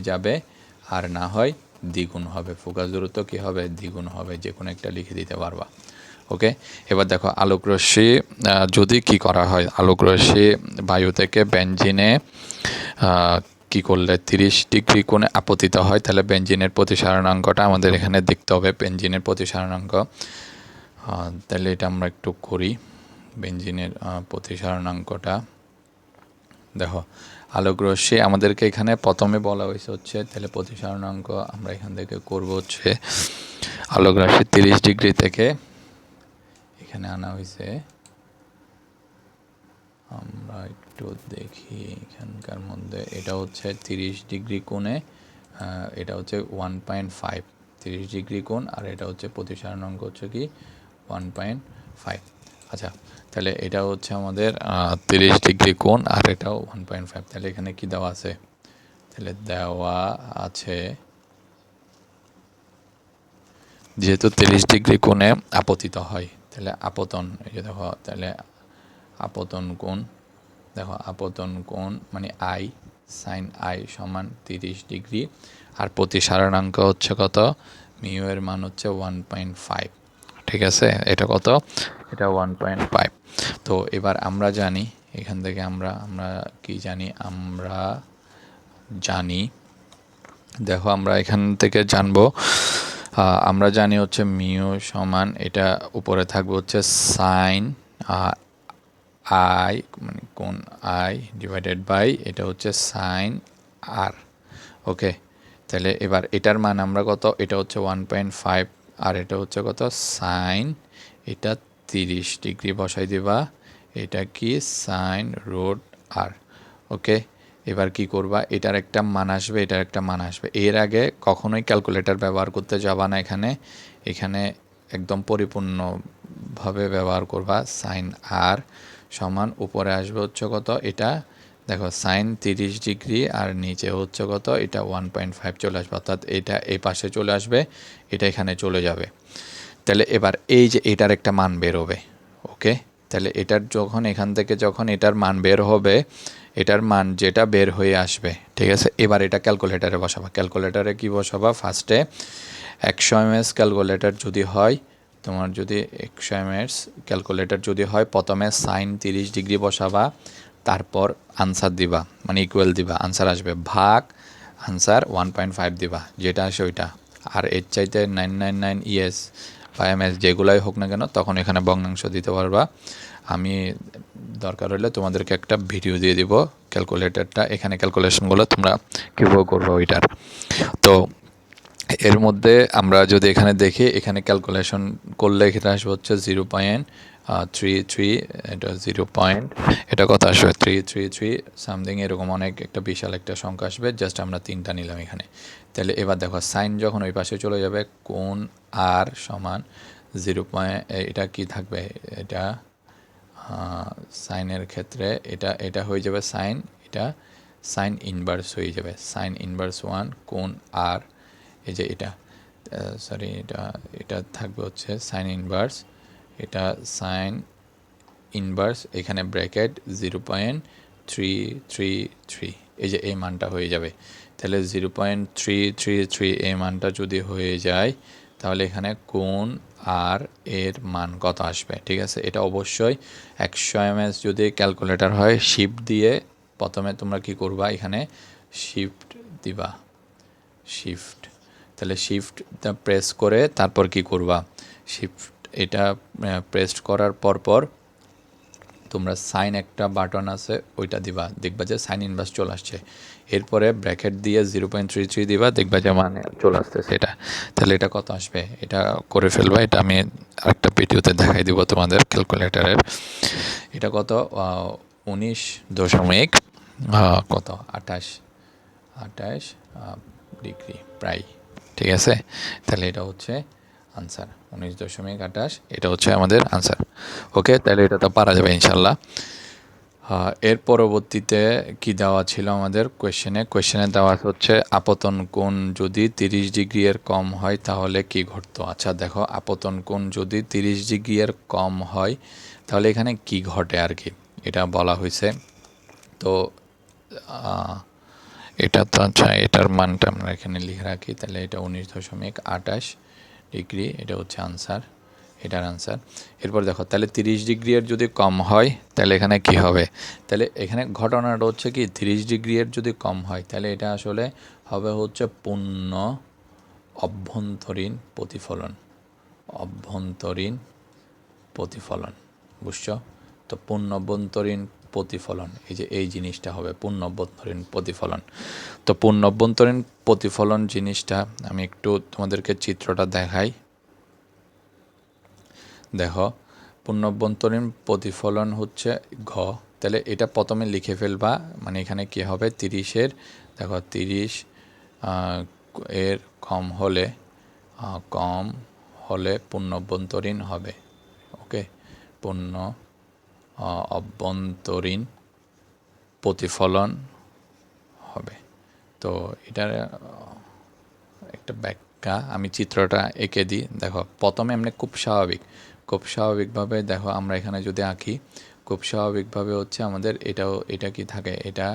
যাবে, আর না হয় দ্বিগুণ হবে। ফোকাস দূরত্ব কী হবে, দ্বিগুণ হবে, যে কোনো একটা লিখে দিতে পারবা। ওকে, এবার দেখো আলোকরশ্মি যদি কি করা হয়, আলোকরশ্মি বায়ু থেকে বেঞ্জিনে কি করলে 30 ডিগ্রি কোণে আপতিত হয়, তাহলে বেঞ্জিনের প্রতিসারণাঙ্কটা আমাদের এখানে দেখতে হবে। বেঞ্জিনের প্রতিসারণাঙ্ক, তাহলে এটা আমরা একটু করি। বেঞ্জিনের প্রতিসারণাঙ্কটা দেখো, আলোকরশ্মি আমাদেরকে এখানে প্রথমে বলা হয়েছে হচ্ছে, তাহলে প্রতিসারণাঙ্ক আমরা এখান থেকে করব হচ্ছে আলোকরশ্মি 30 ডিগ্রি থেকে এখানে আনা হয়েছে। আমরা একটু দেখি এখানকার মধ্যে, এটা হচ্ছে 30 ডিগ্রি কোণে, এটা হচ্ছে 1.5, 30 ডিগ্রি কোণ, আর এটা হচ্ছে প্রতিসারণাঙ্ক হচ্ছে কি 1.5। আচ্ছা, তাহলে এটা হচ্ছে আমাদের 30 ডিগ্রি কোণ, আর এটাও 1.5। তাহলে এখানে কি দেওয়া আছে, তাহলে দেওয়া আছে যেহেতু 30 ডিগ্রি কোণে আপতিত হয়, তাহলে আপতন, এই যে দেখো, তাহলে আপতন কোণ মানে আই, সাইন আই সমান 30 ডিগ্রি, আর প্রতিসারণাঙ্ক হচ্ছে কত, মিউ এর মান হচ্ছে 1.5। ঠিক আছে, এটা কত, এটা 1.5। তো এবার আমরা জানি এখান থেকে আমরা কি জানি, আমরা জানি, দেখো আমরা এখান থেকে জানবো, আমরা জানি হচ্ছে মিউ সমান, এটা উপরে থাকবে হচ্ছে সাইন আই, মানে কোণ আই ডিভাইডেড বাই এটা হচ্ছে সাইন আর। ওকে, তাহলে এবার এটার মান আমরা কত, এটা হচ্ছে 1.5, আর এটা হচ্ছে কত সাইন, এটা 30 ডিগ্রি বসাই দিবা, এটা কি সাইন রুট আর। ওকে, এবার কি করবা, এটার একটা মান আসবে, এটার একটা মান আসবে। এর আগে কখনোই ক্যালকুলেটর ব্যবহার করতে যাবা না, এখানে একদম পরিপূর্ণভাবে ব্যবহার করবা। সাইন আর সমান উপরে আসবে হচ্ছে কত, এটা দেখো সাইন 30 ডিগ্রি, আর নিচে হচ্ছে কত, এটা 1.5 চলে আসবে, অর্থাৎ এটা এই পাশে চলে আসবে, এটা এখানে চলে যাবে। তাহলে এবার এই যে এটার একটা মান বের হবে। ওকে, তাহলে এটার যখন এখান থেকে যখন এটার মান বের হবে, এটার মান যেটা বের হয়ে আসবে, ঠিক আছে, এবার এটা ক্যালকুলেটারে বসাবা। ক্যালকুলেটারে কি বসাবা, ফার্স্টে 100 mS ক্যালকুলেটর যদি হয় তোমার যদি 100 mm ক্যালকুলেটর যদি হয়, প্রথমে সাইন 30 ডিগ্রি বসাবা, তারপর আনসার দিবা, মানে ইকুয়াল দিবা, আনসার আসবে, ভাগ আনসার 1.5 দিবা, যেটা আসে ওইটা। আর এর চাইতে 999 ইএস বা এমএস যেগুলাই হোক না কেন, তখন এখানে ভগ্নাংশ দিতে পারবা। আমি দরকার হলে তোমাদেরকে একটা ভিডিও দিয়ে দিব ক্যালকুলেটরটা, এখানে ক্যালকুলেশনগুলো তোমরা কীভাবে করবো ওইটার। তো এর মধ্যে আমরা যদি এখানে দেখি, এখানে ক্যালকুলেশন করলে এখানে আসবে হচ্ছে 0.33, এটা 0. এটা কত আসবে 333 সামথিং, এরকম অনেক একটা বিশাল একটা সংখ্যা আসবে। জাস্ট আমরা 3টা নিলাম এখানে। তাহলে এবার দেখো সাইন যখন ওই পাশে চলে যাবে, কোণ আর সমান 0. এটা কি থাকবে, এটা সাইনের ক্ষেত্রে এটা হয়ে যাবে সাইন, এটা সাইন ইনভার্স হয়ে যাবে, সাইন ইনভার্স 1 কোণ আর, এই যে এটা সরি এটা থাকবে হচ্ছে সাইন ইনভার্স, এটা সাইন ইনভার্স, এখানে ব্র্যাকেট 0.333, এই যে এই মানটা হয়ে যাবে। তাহলে 0.333 এই মানটা যদি হয়ে যায়, তাহলে এখানে কোণ আর এর মান কত আসবে, ঠিক আছে। এটা অবশ্যই 100 mm যদি ক্যালকুলেটর হয়, শিফট দিয়ে প্রথমে তোমরা কি করবা, এখানে শিফট দিবা, শিফট, তাহলে শিফটটা প্রেস করে তারপর কি করবা, শিফট এটা প্রেস করার পর তোমরা সাইন একটা বাটন আছে ওইটা দিবা, দেখবা যে সাইন ইনভার্স চলে আসছে। এরপরে ব্র্যাকেট দিয়ে 0.33 দিবা, দেখবা যে মানে চলে আসতেছে এটা। তাহলে এটা কত আসবে, এটা করে ফেলবা, এটা আমি আরেকটা ভিডিওতে দেখাই দিব তোমাদের ক্যালকুলেটরের। এটা কত 19 কত 28 ডিগ্রি প্রায়, ঠিক আছে। তাহলে এটা হচ্ছে আনসার 19.28, এটা হচ্ছে আমাদের আনসার। ওকে, তাহলে এটা তো পারা যাবে ইনশাল্লাহ। এর পরবর্তীতে কি দেওয়া ছিল আমাদের কোয়েশ্চেনে দেওয়া হচ্ছে আপতন কোণ যদি 30 ডিগ্রি এর কম হয় তাহলে কি ঘটতো। আচ্ছা দেখো, আপতন কোণ যদি 30 ডিগ্রি এর কম হয় তাহলে এখানে কি ঘটে আর কি, এটা বলা হয়েছে। তো এটা তো আচ্ছা, এটার মানটা আমরা এখানে লিখে রাখি, তাহলে এটা 19.28 ডিগ্রি, এটা হচ্ছে আনসার, এটার আনসার। এরপর দেখো, তাহলে 30 ডিগ্রি এর যদি কম হয় তাহলে এখানে কি হবে, তাহলে এখানে ঘটনাটা হচ্ছে কি 30 ডিগ্রি এর যদি কম হয় তাহলে এটা আসলে হবে হচ্ছে পূর্ণ অভ্যন্তরীণ প্রতিফলন, অভ্যন্তরীণ প্রতিফলন, বুঝছো। তো পূর্ণ অভ্যন্তরীণ প্রতিফলন, এই যে এই জিনিসটা হবে পূর্ণ অভ্যন্তরীণ প্রতিফলন। তো পূর্ণ অভ্যন্তরীণ প্রতিফলন জিনিসটা আমি একটু তোমাদেরকে চিত্রটা দেখাই। দেখো, পূর্ণ অভ্যন্তরীণ প্রতিফলন হচ্ছে ঘ, তাহলে এটা প্রথমে লিখে ফেলবা, মানে এখানে কি হবে 30-এর, দেখো 30 এর কম হলে পূর্ণ অভ্যন্তরীণ হবে। ওকে, পূর্ণ অভ্যন্তরীণ প্রতিফলন হবে। তো এটার একটা ব্যাখ্যা আমি চিত্রটা এঁকে দিই। দেখো প্রথমে এমনি খুব স্বাভাবিকভাবে দেখো, আমরা এখানে যদি আঁকি, খুব স্বাভাবিকভাবে হচ্ছে আমাদের এটা কি থাকে, এটা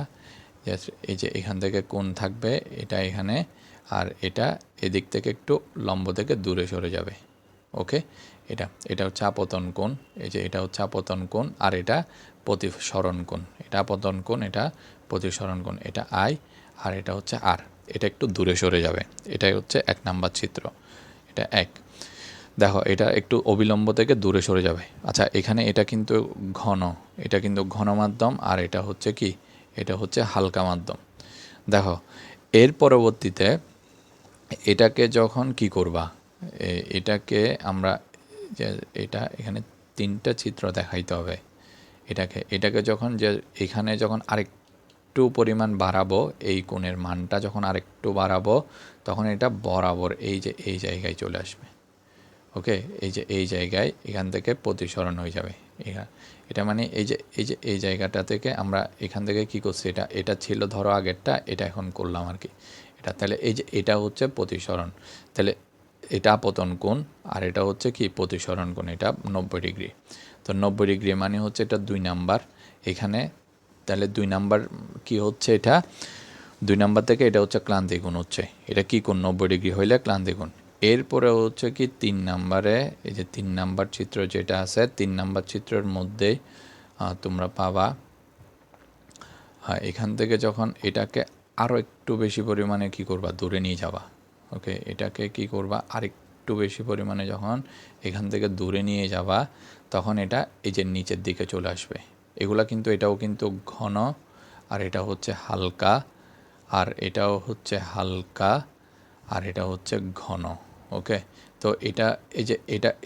এই যে এখান থেকে কোণ থাকবে, এটা এখানে, আর এটা এদিক থেকে একটু লম্ব থেকে দূরে সরে যাবে। ওকে, এটা হচ্ছে আপতন কোণ, এই যে এটা হচ্ছে আপতন কোণ, আর এটা প্রতিসরণ কোণ, এটা আপতন কোণ, এটা প্রতিসরণ কোণ, এটা আই, আর এটা হচ্ছে আর, এটা একটু দূরে সরে যাবে। এটাই হচ্ছে 1 নাম্বার চিত্র, এটা 1। দেখো এটা একটু অবিলম্ব থেকে দূরে সরে যাবে। আচ্ছা এখানে এটা কিন্তু ঘন মাধ্যম, আর এটা হচ্ছে কি, এটা হচ্ছে হালকা মাধ্যম। দেখো এর পরবর্তীতে এটাকে যখন কি করবা, এটাকে আমরা যে এটা এখানে 3টা চিত্র দেখাইতে হবে। এটাকে যখন যে এখানে যখন আরেকটু পরিমাণ বাড়াবো, এই কোণের মানটা যখন আরেকটু বাড়াবো, তখন এটা বরাবর এই যে এই জায়গায় চলে আসবে। ওকে, এই যে এই জায়গায় এখান থেকে প্রতিসরণ হয়ে যাবে। এটা মানে এই জায়গাটা থেকে আমরা এখান থেকে কি করছি, এটা ছিল ধরো আগেরটা, এটা এখন করলাম আর কি এটা। তাহলে এই যে এটা হচ্ছে প্রতিসরণ, তাহলে এটা আপতন কোণ, আর এটা হচ্ছে কি প্রতিসরণ কোণ, এটা 90 ডিগ্রি। তো 90 ডিগ্রি মানে হচ্ছে এটা 2 নাম্বার এখানে। তাহলে 2 নাম্বার কি হচ্ছে, এটা 2 নাম্বার থেকে এটা হচ্ছে ক্লান্তি কোণ হচ্ছে, এটা কি কোণ 90 ডিগ্রি হইলে ক্লান্তি কোণ। এরপরে হচ্ছে কি 3 নাম্বারে, এই যে 3 নাম্বার চিত্র যেটা আছে, 3 নাম্বার চিত্রের মধ্যেই তোমরা পাবা এখান থেকে যখন এটাকে আরও একটু বেশি পরিমাণে কি করবা, দূরে নিয়ে যাবা। ওকে, এটাকে কি করবা, আরেকটু বেশি পরিমাণে যখন এখান থেকে দূরে নিয়ে যাবা, তখন এটা এই যে নিচের দিকে চলে আসবে। এগুলা কিন্তু, এটাও কিন্তু ঘন, আর এটা হচ্ছে হালকা, আর এটাও হচ্ছে হালকা, আর এটা হচ্ছে ঘন। ওকে, তো এটা এই যে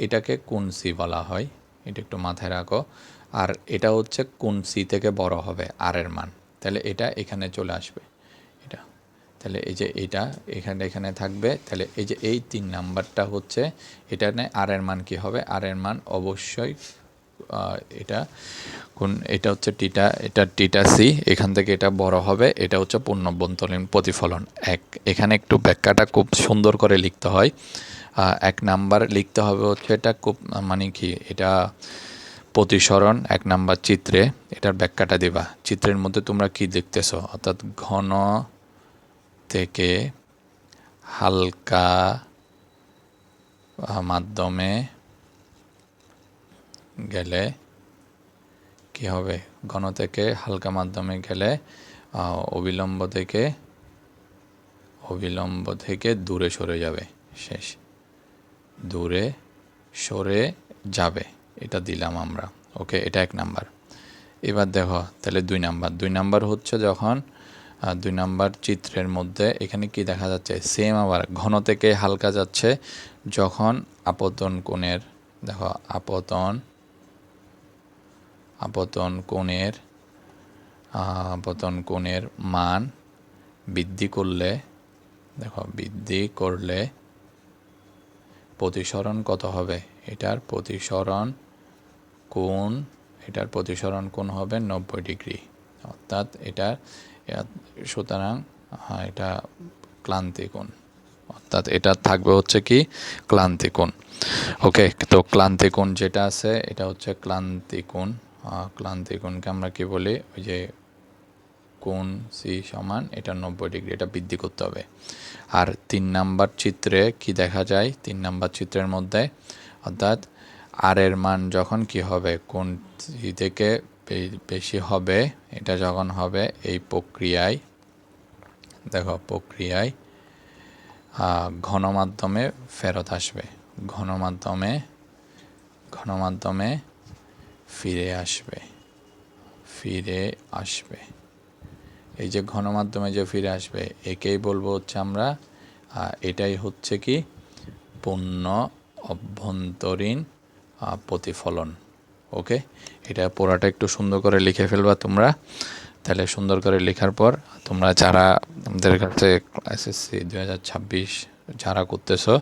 এটাকে কোণ সি বলা হয়, এটা একটু মাথায় রাখো। আর এটা হচ্ছে কোণ সি থেকে বড় হবে আর এর মান, তাহলে এটা এখানে চলে আসবে এটা। তাহলে এই যে এটা এখানে থাকবে। তাহলে এই যে এই 3 নাম্বারটা হচ্ছে, এটা আর এর মান কী হবে, আর এর মান অবশ্যই এটা এটা হচ্ছে টিটা, এটা টিটা সি, এখান থেকে এটা বড় হবে, এটা হচ্ছে পূর্ণবন্তরীণ প্রতিফলন। এখানে একটু ব্যাখ্যাটা খুব সুন্দর করে লিখতে হয়। 1 নাম্বার লিখতে হবে হচ্ছে, এটা খুব মানে কি, এটা প্রতিসরণ 1 নাম্বার চিত্রে, এটার ব্যাখ্যাটা দিবা। চিত্রের মধ্যে তোমরা কি দেখতেছো, অর্থাৎ ঘন থেকে হালকা মাধ্যমে গেলে কি হবে, ঘন থেকে হালকা মাধ্যমে গেলে অবিলম্ব থেকে দূরে সরে যাবে, শেষ, দূরে সরে যাবে, এটা দিলাম আমরা। ওকে, এটা 1 নাম্বার। এবার দেখো তাহলে 2 নাম্বার হচ্ছে যখন 2 নাম্বার চিত্রের মধ্যে এখানে কি দেখা যাচ্ছে, সেম আবার ঘন থেকে হালকা যাচ্ছে, যখন আপতন কোণের, দেখো আপতন কোণের মান বৃদ্ধি করলে, দেখো বৃদ্ধি করলে প্রতিসরণ কত হবে, এটার প্রতিসরণ কোণ হবে 90 ডিগ্রি, অর্থাৎ এটা, সুতরাং এটা ক্লান্তি কোণ, অর্থাৎ এটা থাকবে হচ্ছে কি ক্লান্তি কোণ। ওকে, তো ক্লান্তি কোণ যেটা আছে এটা হচ্ছে ক্লান্তি কোণ। ক্লান্তি কোণকে আমরা কি বলি, ওই যে কোণ সি সমান এটা 90 ডিগ্রি, এটা বৃদ্ধি করতে হবে। আর 3 নাম্বার চিত্রে কি দেখা যায়, 3 নাম্বার চিত্রের মধ্যে, অর্থাৎ আর এর মান যখন কি হবে, কোণ সি থেকে বেশি হবে, এটা যখন হবে এই প্রক্রিয়ায়, দেখো প্রক্রিয়ায় ঘনমাধ্যমে ফেরত আসবে, ঘনমাধ্যমে ফিরে আসবে। এই যে ঘনমাধ্যমে যে ফিরে আসবে, একেই বলবো হচ্ছে আমরা, এটাই হচ্ছে কি পূর্ণ অভ্যন্তরীণ প্রতিফলন। ওকে, এটা পুরাটা একটু সুন্দর করে লিখে ফেলবা তোমরা। তাহলে সুন্দর করে লেখার পর তোমরা যারা আমাদের কাছে SSC 2026 যারা করতেছো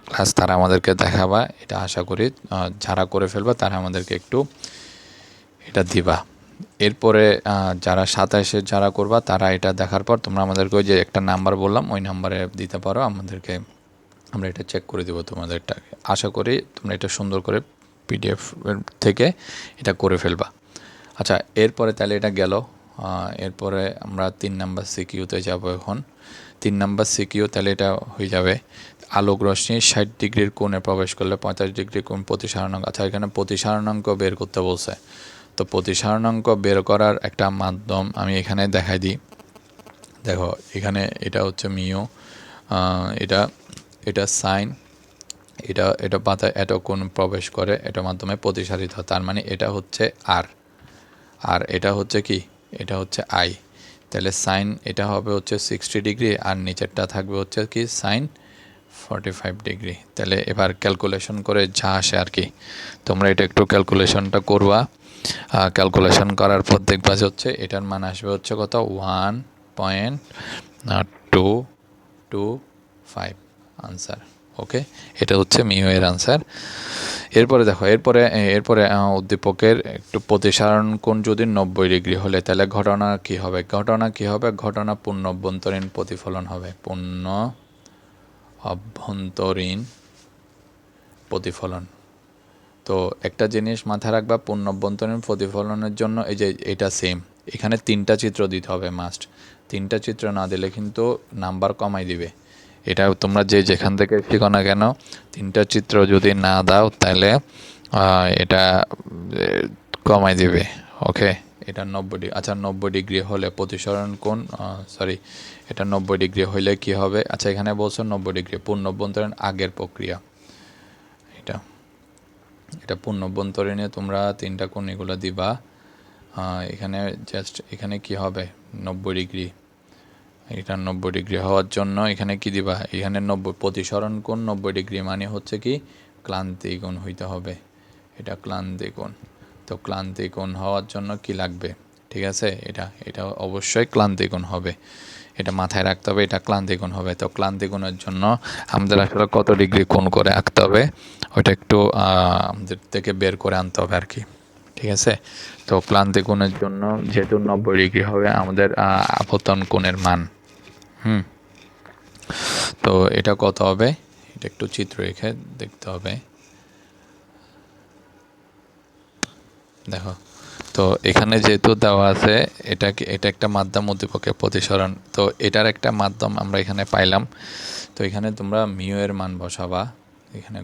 ক্লাস, তারা আমাদেরকে দেখাবা, এটা আশা করি যারা করে ফেলবা তারা আমাদেরকে একটু এটা দিবা। এরপরে যারা 27 যারা করবা, তারা এটা দেখার পর তোমরা আমাদেরকে ওই যে একটা নাম্বার বললাম, ওই নাম্বারে দিতে পারো আমাদেরকে, আমরা এটা চেক করে দেবো তোমাদেরটাকে। আশা করি তোমরা এটা সুন্দর করে PDF থেকে এটা করে ফেলবা। আচ্ছা, এরপরে তাহলে এটা গেল। এরপরে আমরা 3 নাম্বার সিকিউতে যাব এখন। 3 নাম্বার সিকিউ, তাহলে এটা হয়ে যাবে আলোক রশ্মি 60 ডিগ্রির কোণে প্রবেশ করলে 45 ডিগ্রি কোণ প্রতিসারণাঙ্ক। আচ্ছা, এখানে প্রতিসারণাঙ্ক বের করতে বলছে, তো প্রতিসারণাঙ্ক বের করার একটা মাধ্যম আমি এখানে দেখাই দিই। দেখো এখানে এটা হচ্ছে মিউ, এটা সাইন, এটা পাতায় এত কোণ প্রবেশ করে, এটার মাধ্যমে প্রতিসারিত, তার মানে এটা হচ্ছে আর এটা হচ্ছে কি, এটা হচ্ছে আই। তাহলে সাইন এটা হবে হচ্ছে 60 ডিগ্রি, আর নিচেরটা থাকবে হচ্ছে কি সাইন 45 ডিগ্রি। তাহলে এবার ক্যালকুলেশন করে যা আসে আর কি, তোমরা এটা একটু ক্যালকুলেশনটা করবা। ক্যালকুলেশন করার পর দেখবা যে হচ্ছে এটার মান আসবে হচ্ছে কত, 1.225 আনসার। ওকে, এটা হচ্ছে মিউ এর আনসার। এরপরে দেখো, এরপরে উদ্দীপকের একটু প্রতিসারণ কোণ যদি 90 ডিগ্রি হলে তাহলে ঘটনা কি হবে, ঘটনা পূর্ণ অভ্যন্তরীণ প্রতিফলন হবে, পূর্ণ অভ্যন্তরীণ প্রতিফলন। তো একটা জিনিস মাথায় রাখবা, পূর্ণ অভ্যন্তরীণ প্রতিফলনের জন্য এই যে এটা সেম, এখানে 3টা চিত্র দিতে হবে মাস্ট। 3টা চিত্র না দিলে কিন্তু নাম্বার কমাই দিবে। এটা তোমরা যে যেখান থেকে শিখো না কেন, তিনটা চিত্র যদি না দাও তাহলে এটা কমাই দিবে। ওকে, এটা 90 ডিগ্রি। আচ্ছা, 90 ডিগ্রি হলে প্রতিসরণ কোণ, সরি, এটা 90 ডিগ্রি হইলে কি হবে? আচ্ছা, এখানে বলছো 90 ডিগ্রি পূর্ণ অভ্যন্তরীণ আগের প্রক্রিয়া। এটা এটা পূর্ণ অভ্যন্তরীণে তোমরা তিনটা কোণ এগুলো দিবা। এখানে জাস্ট এখানে কি হবে? 90 ডিগ্রি। এটা 90 ডিগ্রি হওয়ার জন্য এখানে কি দিবা? এখানে 90 প্রতিসরণ কোণ 90 ডিগ্রি মানে হচ্ছে কি ক্লান্তি কোণ হইতে হবে। এটা ক্লান্তি কোণ। তো ক্লান্তি কোণ হওয়ার জন্য কি লাগবে? ঠিক আছে, এটা অবশ্যই ক্লান্তি কোণ হবে। এটা মাথায় রাখতে হবে, এটা ক্লান্তি কোণ হবে। তো ক্লান্তি কোণের জন্য আমাদের আসলে কত ডিগ্রি কোণ করে আঁকতে হবে ওইটা একটু আমাদের থেকে বের করে আনতে হবে আর কি। ঠিক আছে, তো ক্লান্তি কোণের জন্য যেহেতু 90 ডিগ্রি হবে আমাদের আপতন কোণের মান। তো এটা কত হবে? এটা একটু চিত্র রেখে দেখতে হবে। দেখো, তো এখানে যেহেতু দেওয়া আছে এটা একটা মাধ্যম উদ্দীপকের প্রতিসরণ, তো এটার একটা মাধ্যম আমরা এখানে পাইলাম। তো এখানে তোমরা মিউ এর মান বসাবা। এখানে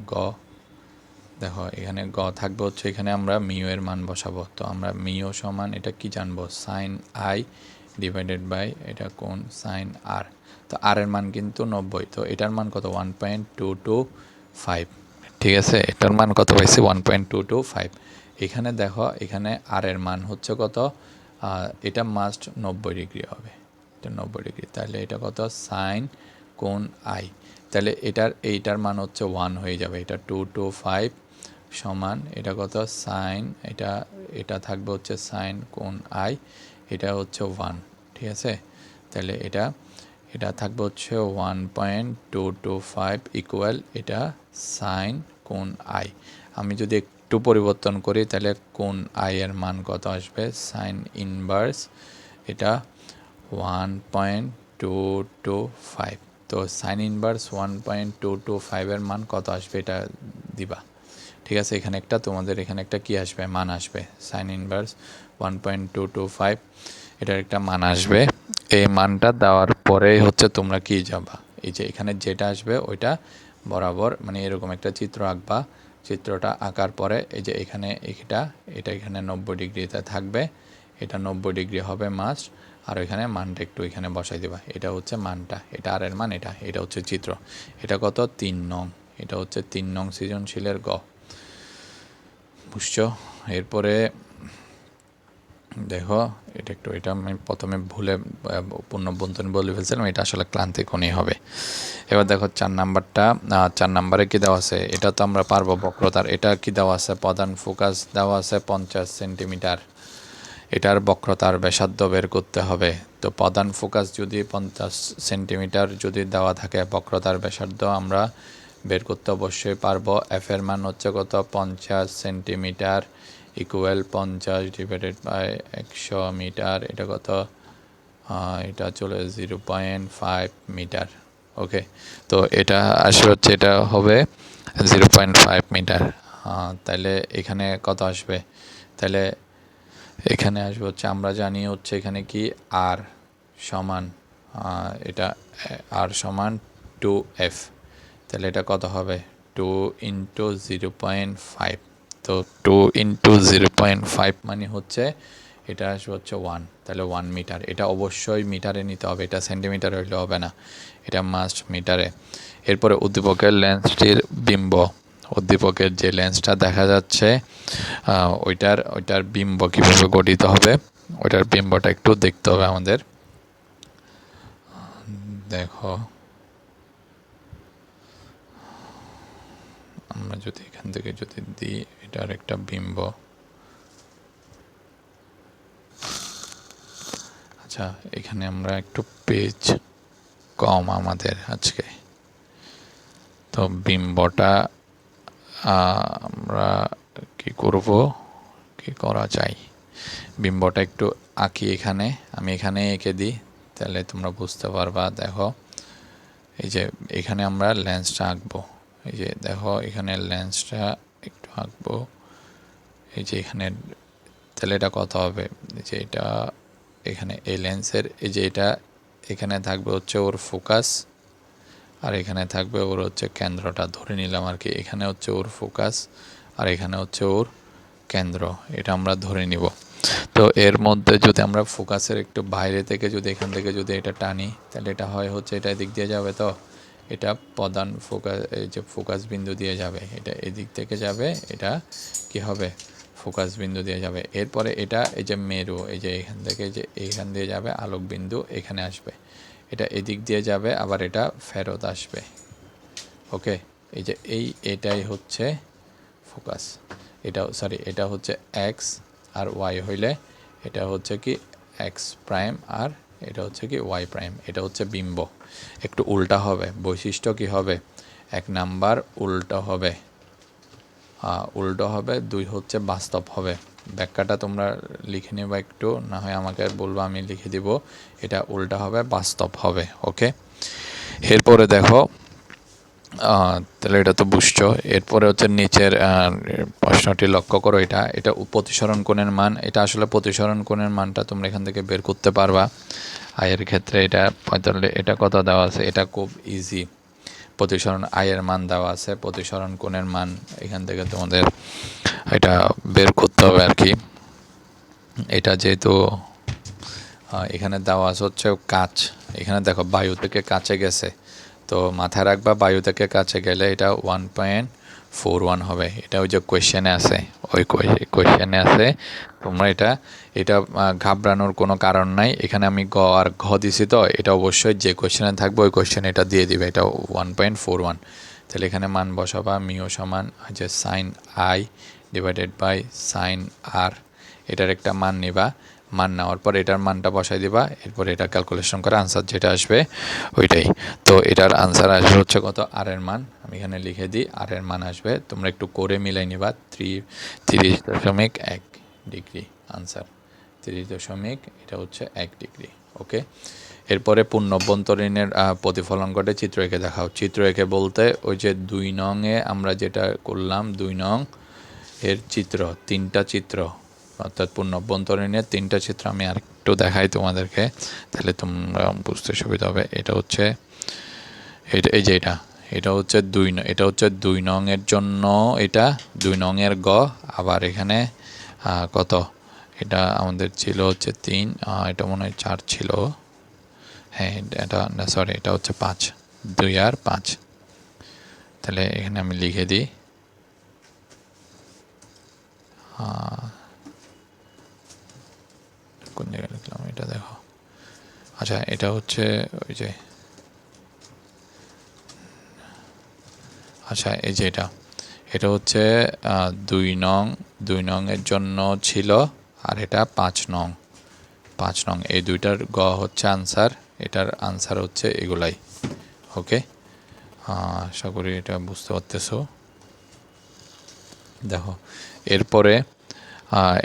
দেখো এখানে থাকবে হচ্ছে, এখানে আমরা মিউ এর মান বসাবো। তো আমরা মিউ সমান এটা কি জানবো? সাইন আই ডিভাইডেড বাই এটা কোণ সাইন আর। তো আর এর মান কিন্তু 90, তো এটার মান কত? 1.225। ঠিক আছে, এটার মান কত পাইছি? 1.225। এখানে দেখো, এখানে আর এর মান হচ্ছে কত? এটা মাস্ট 90 ডিগ্রি হবে। এটা 90 ডিগ্রি, তাহলে এটা কত? সাইন কোণ আই। তাহলে এইটার মান হচ্ছে 1 হয়ে যাবে। এটা 225 সমান এটা কত? সাইন এটা থাকবে হচ্ছে সাইন কোণ আই, এটা হচ্ছে 1। ঠিক আছে, তাহলে এটা থাকবে হচ্ছে 1.225 ইকুয়াল এটা সাইন কোণ আই। আমি যদি একটু পরিবর্তন করি তাহলে কোণ আই এর মান কত আসবে? সাইন ইনভার্স এটা 1.225। তো সাইন ইনভার্স 1.225 এর মান কত আসবে এটা দিবা। ঠিক আছে, তোমাদের এখানে একটা কি আসবে? মান আসবে। সাইন ইনভার্স 1.225 এটার একটা মান আসবে। এই মানটা দেওয়ার পরে হচ্ছে তোমরা কি যাবা, এই যে এখানে যেটা আসবে ওইটা বরাবর মানে এরকম একটা চিত্র আঁকবা। চিত্রটা আঁকার পরে এই যে এখানে এটা এখানে 90 ডিগ্রিতে থাকবে। এটা 90 ডিগ্রি হবে মাস্ট। আর ওইখানে মানটা একটু এখানে বসাই দেবা। এটা হচ্ছে মানটা, এটা আর এর মান, এটা হচ্ছে চিত্র। এটা কত? 3 নং। এটা হচ্ছে 3 নং সৃজনশীলের বুঝছো? এরপরে দেখো, এটা আমি প্রথমে ভুলে পূর্ণবন্তন বলে ফেলছিলাম, এটা আসলে ক্লান্তি কোণই হবে। এবার দেখো 4 নাম্বারে কি দেওয়া আছে? এটা তো আমরা পারবো বক্রতার। এটা কি দেওয়া আছে? প্রধান ফোকাস দেওয়া আছে 50 সেন্টিমিটার। এটার বক্রতার ব্যাসার্ধ বের করতে হবে। তো প্রধান ফোকাস যদি 50 সেন্টিমিটার যদি দেওয়া থাকে, বক্রতার ব্যাসার্ধ আমরা বের করতে অবশ্যই পারবো। এফ এর মান হচ্ছে কত? 50 centimetre equal 50 divided by 100 metre. এটা কত? এটা চলে 0.5 মিটার। ওকে, তো এটা আসবে হচ্ছে, এটা হবে 0.5 মিটার। তাহলে এখানে কত আসবে? তাহলে এখানে আসবে হচ্ছে, আমরা জানি হচ্ছে এখানে কি আর সমান এটা আর সমান 2F। তাহলে এটা কত হবে? 2 ইন্টু 0.5। তো 2 ইন্টু 0.5 মানে হচ্ছে এটা আসবে হচ্ছে 1। তাহলে 1 মিটার। এটা অবশ্যই মিটারে নিতে হবে, এটা সেন্টিমিটার হইলে হবে না, এটা মাস্ট মিটারে। এরপরে উদ্দীপকের লেন্সটির বিম্ব, উদ্দীপকের যে লেন্সটা দেখা যাচ্ছে ওইটার বিম্ব কীভাবে গঠিত হবে, ওইটার বিম্বটা একটু দেখতে হবে আমাদের। দেখো, আমরা যদি এখান থেকে যদি দিই এটার একটা বিম্ব। আচ্ছা, এখানে আমরা একটু পেজ কম আমাদের আজকে, তো বিম্বটা আমরা কি করব, কি করা যায়? বিম্বটা একটু আঁকি এখানে, আমি এখানে এঁকে দিই, তাহলে তোমরা বুঝতে পারবা। দেখো, এই যে এখানে আমরা লেন্সটা আঁকবো। এই যে দেখো, এখানে লেন্সটা একটু আঁকবো। এই যে এখানে, তাহলে এটা কত হবে? এই যে এটা এখানে এই লেন্সের এই যে এটা এখানে থাকবে হচ্ছে ওর ফোকাস, আর এখানে থাকবে ওর হচ্ছে কেন্দ্রটা, ধরে নিলাম আর কি। এখানে হচ্ছে ওর ফোকাস আর এখানে হচ্ছে ওর কেন্দ্র, এটা আমরা ধরে নিব। তো এর মধ্যে যদি আমরা ফোকাসের একটু বাইরে থেকে যদি এখান থেকে যদি এটা টানি, তাহলে এটা হয় হচ্ছে এটা এদিক দিয়ে যাবে, তো এটা প্রধান ফোকাস, এই যে ফোকাস বিন্দু দিয়ে যাবে, এটা এদিক থেকে যাবে, এটা কি হবে ফোকাস বিন্দু দিয়ে যাবে। এরপরে এটা এই যে মেরু, এই যে এখান থেকে যে এইখান দিয়ে যাবে আলোক বিন্দু এখানে আসবে, এটা এদিক দিয়ে যাবে, আবার এটা ফেরত আসবে। ওকে, এই যে এটাই হচ্ছে ফোকাস। এটা সরি, এটা হচ্ছে এক্স আর ওয়াই হইলে এটা হচ্ছে কি এক্স প্রাইম আর এটা হচ্ছে কি ওয়াই প্রাইম, এটা হচ্ছে বিম্ব। একটু উল্টা হবে, বৈশিষ্ট্য কি হবে, 1 নাম্বার উল্টো হবে, উল্টো হবে, 2 হচ্ছে বাস্তব হবে। ব্যাখ্যাটা তোমরা লিখে নেবা একটু, না হয় আমাকে বলবো আমি লিখে দিব। এটা উল্টা হবে, বাস্তব হবে। ওকে, এরপরে দেখো, তাহলে এটা তো বুঝছো। এরপরে হচ্ছে নিচের প্রশ্নটি লক্ষ্য করো, এটা প্রতিসরণ কোণের মান। এটা আসলে প্রতিসরণ কোণের মানটা তোমরা এখান থেকে বের করতে পারবা। আয়ের ক্ষেত্রে এটা 45, এটা কত দেওয়া আছে, এটা খুব ইজি। প্রতিসরণ আয়ের মান দেওয়া আছে, প্রতিসরণ কোণের মান এখান থেকে তোমাদের এটা বের করতে হবে আর কি। এটা যেহেতু এখানে দেওয়া আছে হচ্ছে কাচ, এখানে দেখো বায়ু থেকে কাছে গেছে, তো মাথায় রাখবা বায়ু থেকে কাছে গেলে এটা 1.41 হবে। এটা ওই যে কোয়েশ্চেনে আছে, ওই কোয়েশ্চেনে আছে। তোমরা এটা ঘাবড়ানোর কোনো কারণ নাই। এখানে আমি গ আর ঘ দিছি, তো এটা অবশ্যই যে কোয়েশ্চেনে থাকবে ওই কোয়েশ্চেনে এটা দিয়ে দিবে, এটা 1.41। তাহলে এখানে মান বসাবা, মিও সমান যে sine i divided by sine r, এটার একটা মান নিবা, মান নেওয়ার পর এটার মানটা বসাই দিবা, এরপর এটা ক্যালকুলেশন করে আনসার যেটা আসবে ওইটাই। তো এটার আনসার আসবে হচ্ছে কত, আর এর মান আমি এখানে লিখে দিই, আর এর মান আসবে, তোমরা একটু করে মিলাই নিবা, 30.1 ডিগ্রি আনসার, 30. এটা হচ্ছে 1 ডিগ্রি। ওকে, এরপরে পূর্ণ অভ্যন্তরীণের প্রতিফলন ঘটে চিত্র এঁকে দেখাও। চিত্র এঁকে বলতে ওই যে 2 নংয়ে আমরা যেটা করলাম, 2 নং এর চিত্র, 3টা চিত্র, অর্থাৎ পূর্ণ অভ্যন্তরীণের 3টা চিত্র আমি আর একটু দেখাই তোমাদেরকে, তাহলে তোমরা বুঝতে সুবিধা হবে। এটা হচ্ছে এই যে এটা হচ্ছে 2, এটা হচ্ছে 2 নং এর জন্য, এটা 2 নং এর গ, আবার এখানে কত, এটা আমাদের ছিল হচ্ছে 3, এটা মনে হয় 4 ছিল, হ্যাঁ এটা না সরি, এটা হচ্ছে 5, 2 আর 5। তাহলে এখানে আমি লিখে দিই, কোন জায়গায় লিখলাম এটা দেখো। আচ্ছা, এটা হচ্ছে ওই যে, আচ্ছা এই যে এটা হচ্ছে 2 নং এর জন্য ছিল, আর এটা 5 নং, এই দুইটার গ হচ্ছে আনসার, এটার আনসার হচ্ছে এগুলাই। ওকে, আশা করি এটা বুঝতে পারতেছো। দেখো এরপরে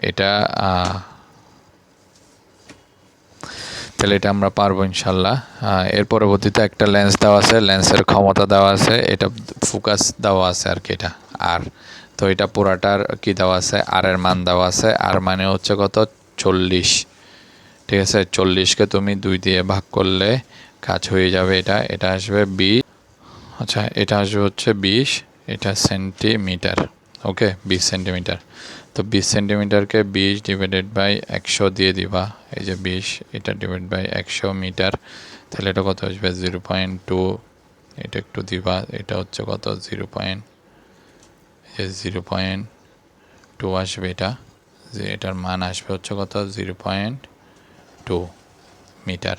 এটা তাহলে এটা আমরা পারবো ইনশাল্লাহ। এর পরবর্তীতে একটা লেন্স দেওয়া আছে, লেন্সের ক্ষমতা দেওয়া আছে, এটা ফোকাস দেওয়া আছে আর কি, এটা আর, তো এটা পুরাটার কি দেওয়া আছে, আর এর মান দেওয়া আছে, আর মানে হচ্ছে কত 40। ঠিক আছে, 40কে তুমি 2 দিয়ে ভাগ করলে কাজ হয়ে যাবে, এটা আসবে 20। আচ্ছা, এটা আসবে হচ্ছে 20, এটা সেন্টিমিটার। ওকে, 20 সেন্টিমিটার। তো 20 সেন্টিমিটারকে 20 ডিভাইডেড বাই 100 দিয়ে দিবা, এই যে 20, এটা ডিভাইড বাই 100 মিটার, তাহলে এটা কত আসবে 0.2, এটা একটু দিবা, এটা হচ্ছে কত 0.2 আসবে, এটা যে এটার মান আসবে হচ্ছে কত 0.2 মিটার।